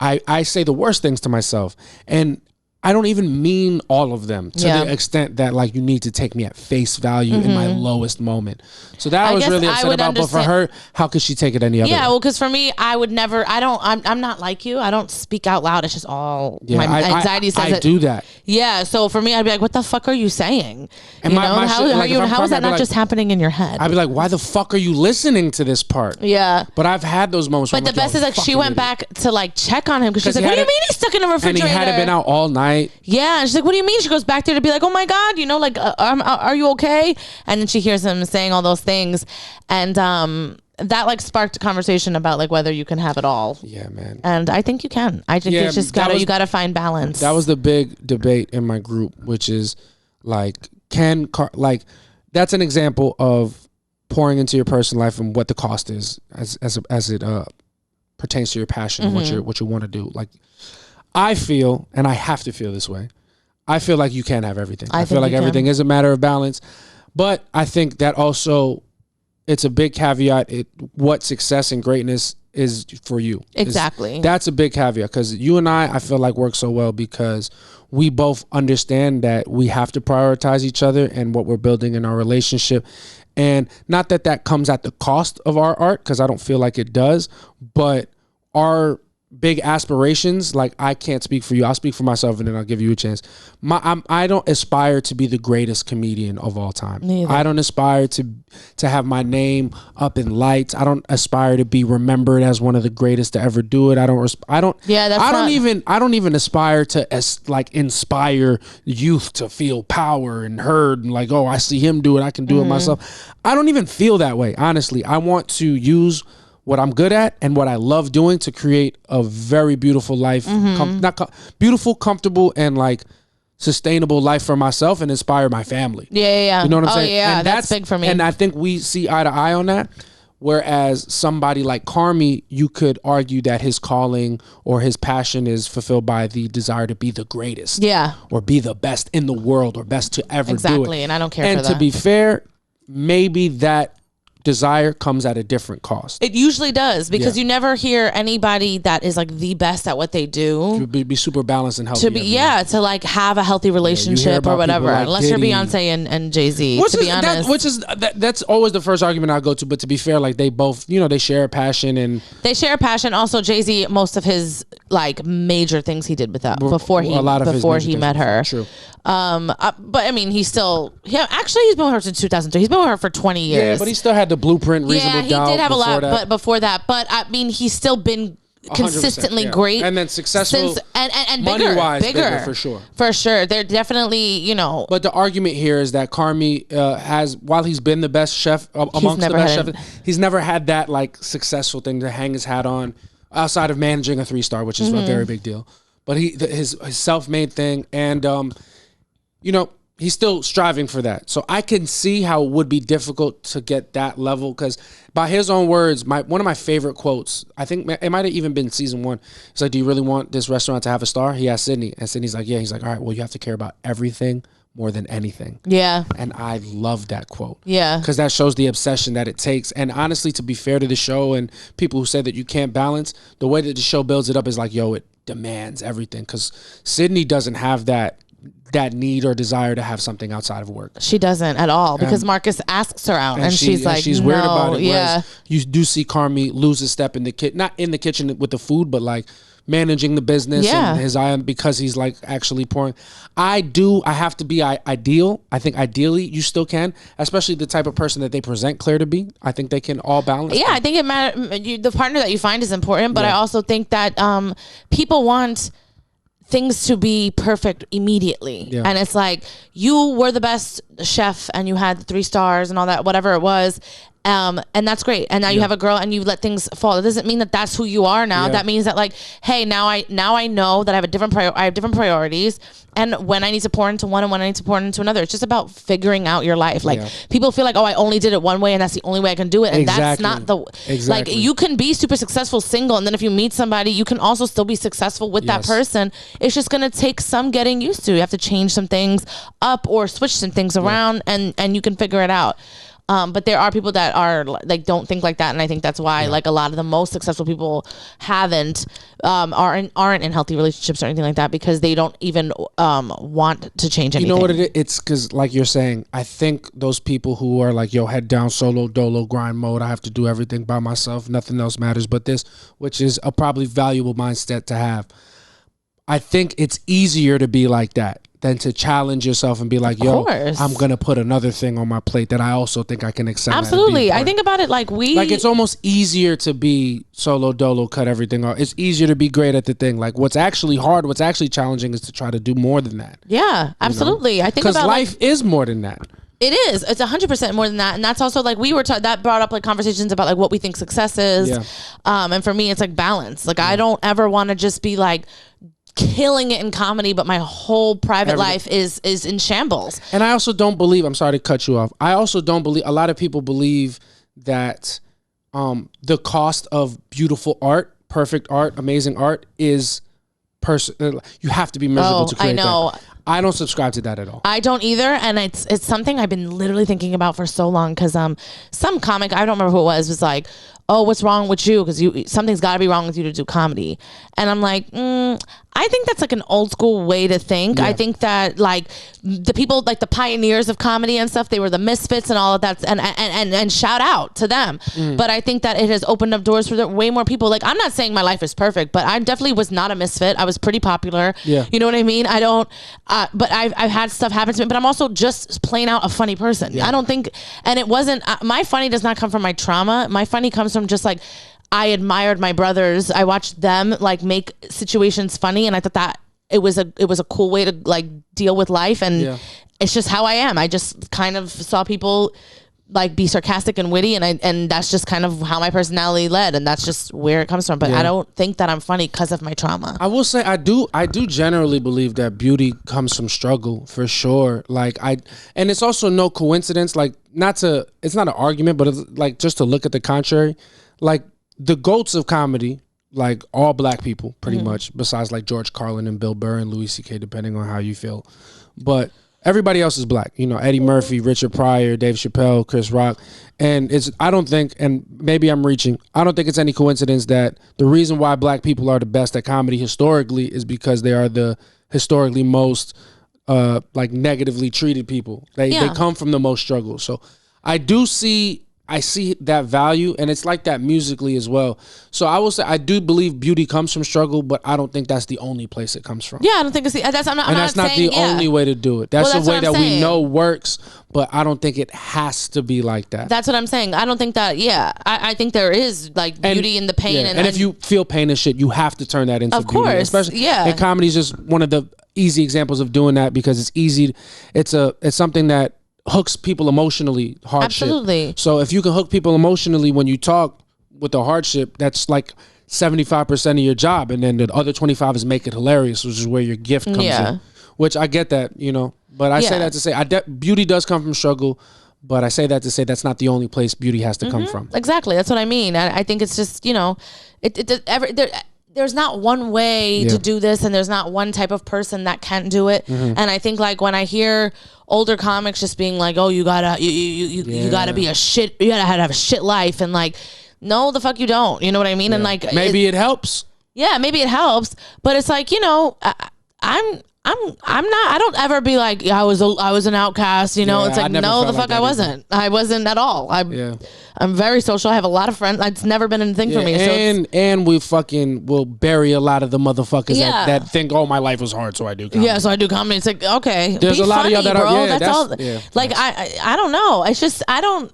Speaker 2: I say the worst things to myself. And I don't even mean all of them to the extent that, like, you need to take me at face value in my lowest moment. So that I was really upset about. But for her, how could she take it any other way?
Speaker 1: Yeah, well, because for me, I would never. I'm not like you. I don't speak out loud. It's just all my anxiety says
Speaker 2: I do that.
Speaker 1: Yeah. So for me, I'd be like, "What the fuck are you saying?"
Speaker 2: And
Speaker 1: how is that not just happening in your head?
Speaker 2: I'd be like, "Why the fuck are you listening to this part?"
Speaker 1: Yeah.
Speaker 2: But I've had those moments.
Speaker 1: But the best is, like, she went back to, like, check on him because she's like, "What do you mean he's stuck in the refrigerator?"
Speaker 2: And he hadn't been out all night.
Speaker 1: Yeah, and she's like, "What do you mean?" She goes back there to be like, "Oh my God, like, are you okay?" And then she hears him saying all those things, and that, like, sparked a conversation about, like, whether you can have it all.
Speaker 2: Yeah, man.
Speaker 1: And I think you can. I think it's just you gotta find balance.
Speaker 2: That was the big debate in my group, which is, like, that's an example of pouring into your personal life and what the cost is as it pertains to your passion, what you want to do. Like, I feel, and I have to feel this way, I feel like you can't have everything. I feel like everything is a matter of balance. But I think that also, it's a big caveat, what success and greatness is for you.
Speaker 1: Exactly.
Speaker 2: That's a big caveat, because you and I feel like work so well because we both understand that we have to prioritize each other and what we're building in our relationship. And not that comes at the cost of our art, because I don't feel like it does, but our big aspirations, like, I can't speak for you, I'll speak for myself and then I'll give you a chance. I don't aspire to be the greatest comedian of all time.
Speaker 1: Neither.
Speaker 2: I don't aspire to have my name up in lights. I don't aspire to be remembered as one of the greatest to ever do it. I don't even aspire to like inspire youth to feel power and heard and like, oh, I see him do it, I can do it myself. I don't even feel that way, honestly. I want to use what I'm good at and what I love doing to create a very beautiful life, beautiful, comfortable, and, like, sustainable life for myself and inspire my family.
Speaker 1: Yeah.
Speaker 2: You know what I'm saying?
Speaker 1: Yeah,
Speaker 2: and
Speaker 1: that's big for me.
Speaker 2: And I think we see eye to eye on that. Whereas somebody like Carmi, you could argue that his calling or his passion is fulfilled by the desire to be the greatest.
Speaker 1: Yeah.
Speaker 2: Or be the best in the world or best to ever do it.
Speaker 1: Exactly, and I don't care for that.
Speaker 2: And to be fair, maybe that desire comes at a different cost.
Speaker 1: It usually does, because you never hear anybody that is, like, the best at what they do
Speaker 2: to be super balanced and healthy.
Speaker 1: To like have a healthy relationship or whatever,
Speaker 2: like
Speaker 1: unless you're Beyonce and Jay-Z, to be honest.
Speaker 2: That's always the first argument I go to. But to be fair, like, they both, they share a passion and Also, Jay-Z, most of his, like, major things he did with that before he met her.
Speaker 1: True. But I mean, he's been with her since 2003. He's been with her for 20 years.
Speaker 2: Yeah, but he still had the blueprint, reasonable doubt.
Speaker 1: Yeah, he did have a lot, but before that. But I mean, he's still been consistently great,
Speaker 2: and then successful
Speaker 1: since, and
Speaker 2: bigger for sure.
Speaker 1: They're definitely,
Speaker 2: But the argument here is that Carmi while he's been the best chef amongst the best chefs, he's never had that, like, successful thing to hang his hat on outside of managing a 3-star, which is a very big deal. But his self-made thing, and he's still striving for that. So I can see how it would be difficult to get that level, because by his own words, one of my favorite quotes, I think it might have even been season 1. He's like, do you really want this restaurant to have a star? He asked Sydney, and Sydney's like, yeah. He's like, all right, well, you have to care about everything more than anything.
Speaker 1: Yeah.
Speaker 2: And I love that quote.
Speaker 1: Yeah.
Speaker 2: Because that shows the obsession that it takes. And honestly, to be fair to the show and people who say that you can't balance, the way that the show builds it up is like, yo, it demands everything. Because Sydney doesn't have that need or desire to have something outside of work.
Speaker 1: She doesn't at all, because Marcus asks her out and she's like,
Speaker 2: she's
Speaker 1: no,
Speaker 2: weird about it.
Speaker 1: Yeah.
Speaker 2: You do see Carmi lose a step in the kitchen, not in the kitchen with the food, but like managing the business and his eye, because he's like actually pouring. I have to be ideal. I think ideally you still can, especially the type of person that they present Claire to be. I think they can all balance.
Speaker 1: Yeah, I think it matters. The partner that you find is important, but I also think that people want things to be perfect immediately. Yeah. And it's like, you were the best chef and you had 3 stars and all that, whatever it was. And that's great. And now you have a girl and you let things fall. It doesn't mean that that's who you are now. Yeah. That means that, like, hey, now I know that I have different priorities, and when I need to pour into one and when I need to pour into another. It's just about figuring out your life. Like, people feel like, oh, I only did it one way and that's the only way I can do it. And that's not like, you can be super successful single, and then if you meet somebody, you can also still be successful with that person. It's just going to take some getting used to. You have to change some things up or switch some things around, and you can figure it out. But there are people that are like, don't think like that, and I think that's why like a lot of the most successful people aren't in healthy relationships or anything like that, because they don't even want to change anything.
Speaker 2: You know what it is? It's because, like you're saying, I think those people who are like, yo, head down, solo dolo grind mode, I have to do everything by myself, nothing else matters but this, which is a probably valuable mindset to have. I think it's easier to be like that than to challenge yourself and be like, yo, I'm going to put another thing on my plate that I also think I can excel at.
Speaker 1: Absolutely. I think about it like
Speaker 2: it's almost easier to be solo dolo, cut everything off. It's easier to be great at the thing. Like, what's actually hard, what's actually challenging is to try to do more than that.
Speaker 1: Yeah, absolutely. I think
Speaker 2: because life is more than that.
Speaker 1: It is. It's 100% more than that. And that's also like, that brought up like conversations about like what we think success is. Yeah. And for me, it's like balance. Like, I don't ever want to just be like killing it in comedy, but my whole private life is in shambles.
Speaker 2: And I also don't believe, I'm sorry to cut you off, I also don't believe, a lot of people believe that the cost of beautiful art, perfect art, amazing art is you have to be miserable to create that. I don't subscribe to that at all.
Speaker 1: I don't either, and it's something I've been literally thinking about for so long, because some comic, I don't remember who it was like, oh, what's wrong with you? Because something's got to be wrong with you to do comedy. And I'm like, I think that's like an old school way to think. Yeah. I think that like the people, like the pioneers of comedy and stuff, they were the misfits and all of that, and shout out to them. But I think that it has opened up doors for way more people. Like, I'm not saying my life is perfect, but I definitely was not a misfit. I was pretty popular. Yeah. You know what I mean? I don't, but I've had stuff happen to me, but I'm also just plain out a funny person. Yeah. I don't think, and it wasn't, my funny does not come from my trauma. My funny comes from just like, I admired my brothers. I watched them like make situations funny, and I thought that it was a cool way to like deal with life, and it's just how I am. I just kind of saw people like be sarcastic and witty, and that's just kind of how my personality led, and that's just where it comes from. But I don't think that I'm funny because of my trauma.
Speaker 2: I will say I do generally believe that beauty comes from struggle, for sure. Like, and it's also no coincidence, like, it's not an argument, but it's like, just to look at the contrary, like the GOATs of comedy, like all black people pretty much, besides like George Carlin and Bill Burr and Louis C.K., depending on how you feel, but everybody else is black. You know, Eddie Murphy, Richard Pryor, Dave Chappelle, Chris Rock. And I don't think, and maybe I'm reaching, I don't think it's any coincidence that the reason why black people are the best at comedy historically is because they are the historically most like negatively treated people. They come from the most struggle. So I see that value, and it's like that musically as well. So I will say I do believe beauty comes from struggle, but I don't think that's the only place it comes from.
Speaker 1: Yeah, I don't think it's that's not
Speaker 2: the only way to do it. That's the way that we know works, but I don't think it has to be like that.
Speaker 1: That's what I'm saying. I don't think that. Yeah, I think there is like beauty in the pain,
Speaker 2: and if you feel pain and shit, you have to turn that into beauty. Of course, especially and comedy is just one of the easy examples of doing that, because it's easy. It's something that hooks people emotionally, hardship.
Speaker 1: Absolutely.
Speaker 2: So if you can hook people emotionally when you talk with the hardship, that's like 75% of your job, and then the other 25 is make it hilarious, which is where your gift comes in. Which I get that, you know, But I say that to say beauty does come from struggle. But I say that to say that's not the only place beauty has to come from.
Speaker 1: Exactly. That's what I mean. I think it's just, there's not one way to do this, and there's not one type of person that can't do it. And I think like when I hear older comics just being like, oh, you gotta be a shit, you gotta have a shit life, and like, no, the fuck you don't. You know what I mean? And like,
Speaker 2: maybe it helps.
Speaker 1: Yeah, maybe it helps, but it's like, I'm not. I don't ever be like I was an outcast. It's like no, the fuck I wasn't. I wasn't at all. I'm very social. I have a lot of friends. It's never been a thing for me.
Speaker 2: And we fucking will bury a lot of the motherfuckers that think, oh, my life was hard, so I do comedy.
Speaker 1: Yeah, so I do comedy. It's like, okay,
Speaker 2: there's a lot of y'all that
Speaker 1: bro.
Speaker 2: are.
Speaker 1: That's all. Yeah, like I don't know. It's just I don't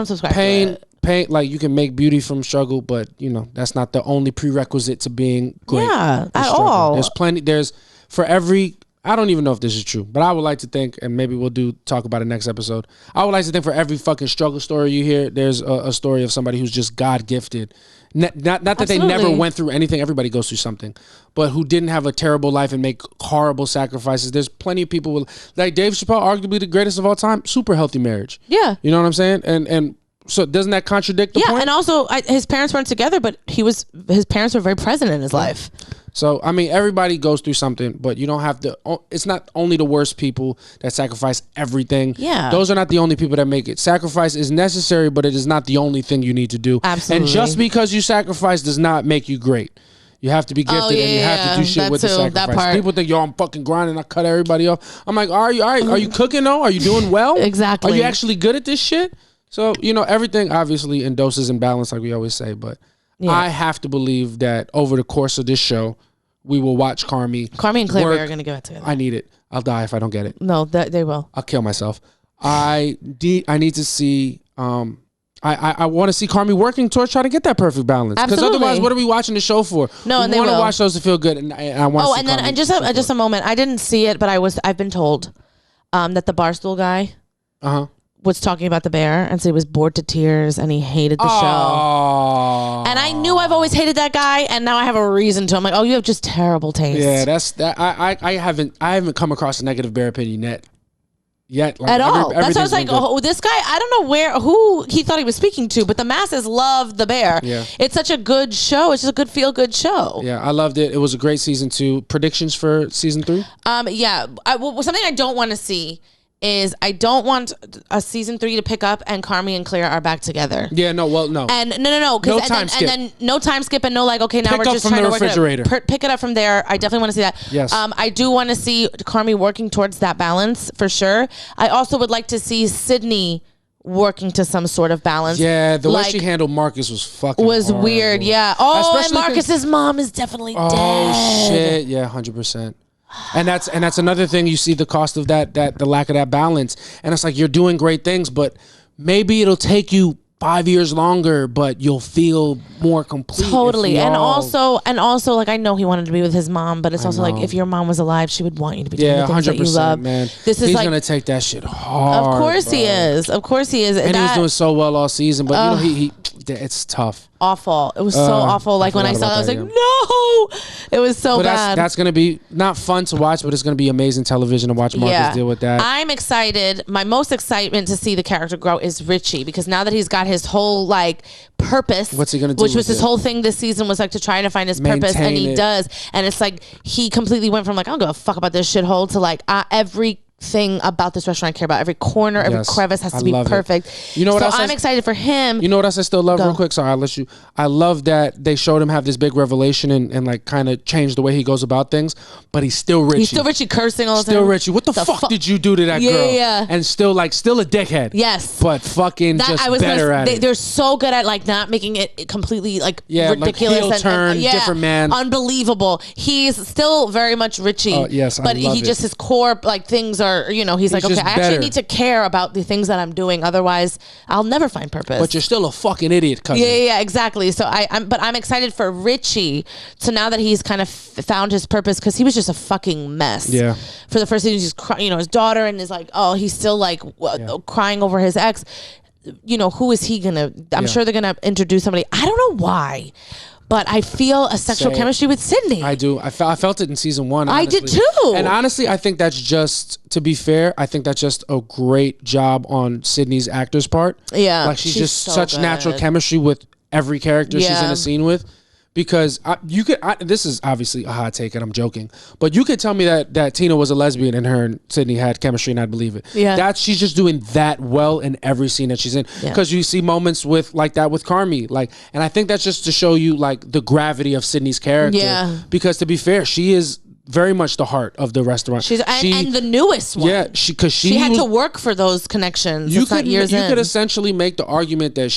Speaker 1: subscribe to it.
Speaker 2: Pain, like you can make beauty from struggle, but that's not the only prerequisite to being great.
Speaker 1: Yeah, at all.
Speaker 2: There's plenty. For every, I don't even know if this is true, but I would like to think, and maybe we'll talk about it next episode. I would like to think for every fucking struggle story you hear, there's a story of somebody who's just God gifted. Not that they never went through anything. Everybody goes through something, but who didn't have a terrible life and make horrible sacrifices. There's plenty of people like Dave Chappelle, arguably the greatest of all time, super healthy marriage. Yeah, you know what I'm saying? And so doesn't that contradict the point?
Speaker 1: Yeah, and also his parents weren't together, but his parents were very present in his life.
Speaker 2: So, I mean, everybody goes through something, but you don't have to, it's not only the worst people that sacrifice everything. Yeah. Those are not the only people that make it. Sacrifice is necessary, but it is not the only thing you need to do.
Speaker 1: Absolutely.
Speaker 2: And just because you sacrifice does not make you great. You have to be gifted and you have to do shit with the sacrifice. People think, yo, I'm fucking grinding, I cut everybody off. I'm like, are you all right? Are you cooking though? Are you doing well?
Speaker 1: Exactly.
Speaker 2: Are you actually good at this shit? So, everything obviously in doses and balance, like we always say, but I have to believe that over the course of this show, we will watch Carmi.
Speaker 1: Carmi and Claire are going to go out together.
Speaker 2: I need it. I'll die if I don't get it.
Speaker 1: No, they will.
Speaker 2: I'll kill myself. I need to see. I want to see Carmi working towards trying to get that perfect balance. Because otherwise, what are we watching the show for?
Speaker 1: No,
Speaker 2: we want to watch those to feel good, and I want.
Speaker 1: Oh, and then just a moment. I didn't see it, but I've been told that the Barstool guy. Was talking about the bear and said he was bored to tears and he hated the show. And I knew I've always hated that guy, and now I have a reason to. I'm like, oh, you have just terrible taste.
Speaker 2: Yeah, that's that. I haven't come across a negative bear opinion yet. Like,
Speaker 1: at all. That's why I was like, oh, this guy, I don't know who he thought he was speaking to, but the masses love the bear. Yeah. It's such a good show. It's just a good feel good show.
Speaker 2: Yeah, I loved it. It was a great season 2. Predictions for season 3?
Speaker 1: Yeah. Something I don't want to see is I don't want a season 3 to pick up and Carmi and Claire are back together.
Speaker 2: Yeah, no.
Speaker 1: And no.
Speaker 2: No time skip.
Speaker 1: And then no time skip and no like, okay, now we're just trying to work it up. Pick it up from there. I definitely want to see that.
Speaker 2: Yes.
Speaker 1: I do want to see Carmi working towards that balance for sure. I also would like to see Sydney working to some sort of balance.
Speaker 2: Yeah, the way she handled Marcus was fucking horrible.
Speaker 1: Weird, yeah. Oh, especially and Marcus's mom is definitely dead.
Speaker 2: Oh, shit. Yeah, 100%. And that's another thing. You see the cost of the lack of that balance, and it's like you're doing great things, but maybe it'll take you 5 years longer, but you'll feel more complete.
Speaker 1: Totally. And also like I know he wanted to be with his mom, but it's also like if your mom was alive, she would want you to be doing the things that you love.
Speaker 2: Man. He's like, gonna take that shit hard.
Speaker 1: Of course he is.
Speaker 2: And he was doing so well all season, but he it's tough.
Speaker 1: Awful. It was so awful. Like when I saw that, I was like, no. It was so bad.
Speaker 2: That's going to be not fun to watch, but it's going to be amazing television to watch Marcus deal with that.
Speaker 1: I'm excited. My most excitement to see the character grow is Richie, because now that he's got his whole like purpose,
Speaker 2: what's he going to do?
Speaker 1: Which was his whole thing this season, was like to try to find his purpose, and he does. And it's like he completely went from like, I don't give a fuck about this shithole to like every thing about this restaurant I care about. Every corner, every crevice has to be perfect.
Speaker 2: It. You know what else?
Speaker 1: I'm excited for him.
Speaker 2: You know what else I still love? Real quick, sorry, I'll let you. I love that they showed him have this big revelation and like kind of change the way he goes about things, but he's still Richie.
Speaker 1: He's still Richie cursing all the time.
Speaker 2: Still Richie. What the fuck did you do to that girl?
Speaker 1: Yeah.
Speaker 2: And still a dickhead.
Speaker 1: Yes.
Speaker 2: But fucking better at it.
Speaker 1: They're so good at like not making it completely like ridiculous.
Speaker 2: Like heel turn, different man.
Speaker 1: Unbelievable. He's still very much Richie.
Speaker 2: Yes,
Speaker 1: but he just his core like things are, he's like, okay, I actually need to care about the things that I'm doing, otherwise I'll never find purpose.
Speaker 2: But you're still a fucking idiot, cousin.
Speaker 1: Yeah, exactly. So I'm excited for Richie. So now that he's kind of found his purpose, because he was just a fucking mess.
Speaker 2: Yeah.
Speaker 1: For the first season, he's crying, his daughter, and is like, oh, he's still like crying over his ex. Who is he gonna? I'm sure they're gonna introduce somebody. I don't know why, but I feel a sexual chemistry with Sydney.
Speaker 2: I do. I felt it in season 1.
Speaker 1: Honestly. I did too.
Speaker 2: And honestly, I think that's just, to be fair, I think that's just a great job on Sydney's actor's part.
Speaker 1: Yeah.
Speaker 2: Like she's just so such good. Natural chemistry with every character she's in a scene with. Because this is obviously a hot take and I'm joking, but you could tell me that Tina was a lesbian and her and Sydney had chemistry and I'd believe it. Yeah. She's just doing that well in every scene that she's in. Because you see moments like that with Carmi. And I think that's just to show you like the gravity of Sydney's character. Yeah. Because to be fair, she is very much the heart of the restaurant.
Speaker 1: And the newest one.
Speaker 2: Yeah, she
Speaker 1: had to work for those connections. You could
Speaker 2: essentially make the argument that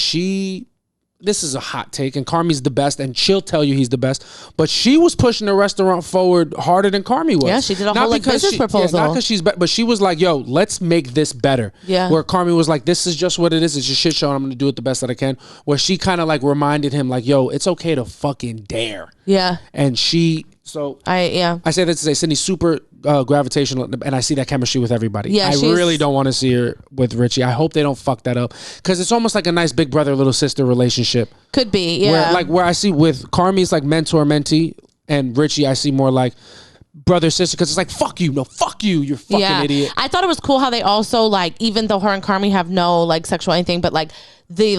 Speaker 2: this is a hot take, and Carmi's the best, and she'll tell you he's the best. But she was pushing the restaurant forward harder than Carmi was.
Speaker 1: Yeah, she did a whole business proposal.
Speaker 2: Not because she's but she was like, "Yo, let's make this better." Yeah. Where Carmi was like, "This is just what it is. It's a shit show, and I'm going to do it the best that I can." Where she kind of like reminded him, like, "Yo, it's okay to fucking dare." Yeah. And I say that to say Sydney's super gravitational, and I see that chemistry with everybody. Yeah, I really don't want to see her with Richie. I hope they don't fuck that up, because it's almost like a nice big brother little sister relationship.
Speaker 1: Could be, yeah.
Speaker 2: Where I see with Carmi, it's like mentor mentee, and Richie I see more like brother sister, because it's like fuck you, you're fucking idiot.
Speaker 1: I thought it was cool how they also like, even though her and Carmi have no like sexual anything, but like the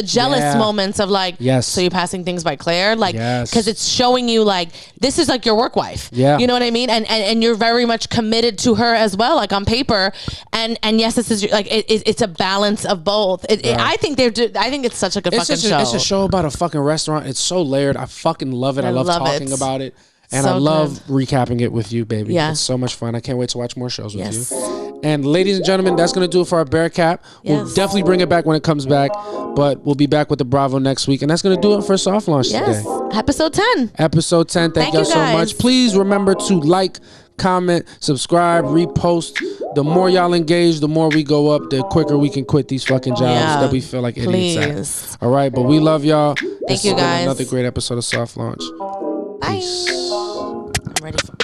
Speaker 1: jealous moments of like, yes, so you're passing things by Claire, like, because it's showing you like this is like your work wife, you know what I mean, and you're very much committed to her as well, like on paper, and yes, this is like it's a balance of both. I think it's such like a fucking show.
Speaker 2: It's a show about a fucking restaurant. It's so layered. I fucking love it. I love talking about it. And I love recapping it with you, baby. Yeah. It's so much fun. I can't wait to watch more shows with you. And ladies and gentlemen, that's going to do it for our Bear Cap. We'll definitely bring it back when it comes back. But we'll be back with the Bravo next week. And that's going to do it for Soft Launch today.
Speaker 1: Episode 10.
Speaker 2: Episode 10. Thank y'all so much. Please remember to like, comment, subscribe, repost. The more y'all engage, the more we go up, the quicker we can quit these fucking jobs that we feel like idiots at. All right, but we love y'all.
Speaker 1: Thank you, guys.
Speaker 2: Another great episode of Soft Launch.
Speaker 1: Bye. Peace. I'm ready for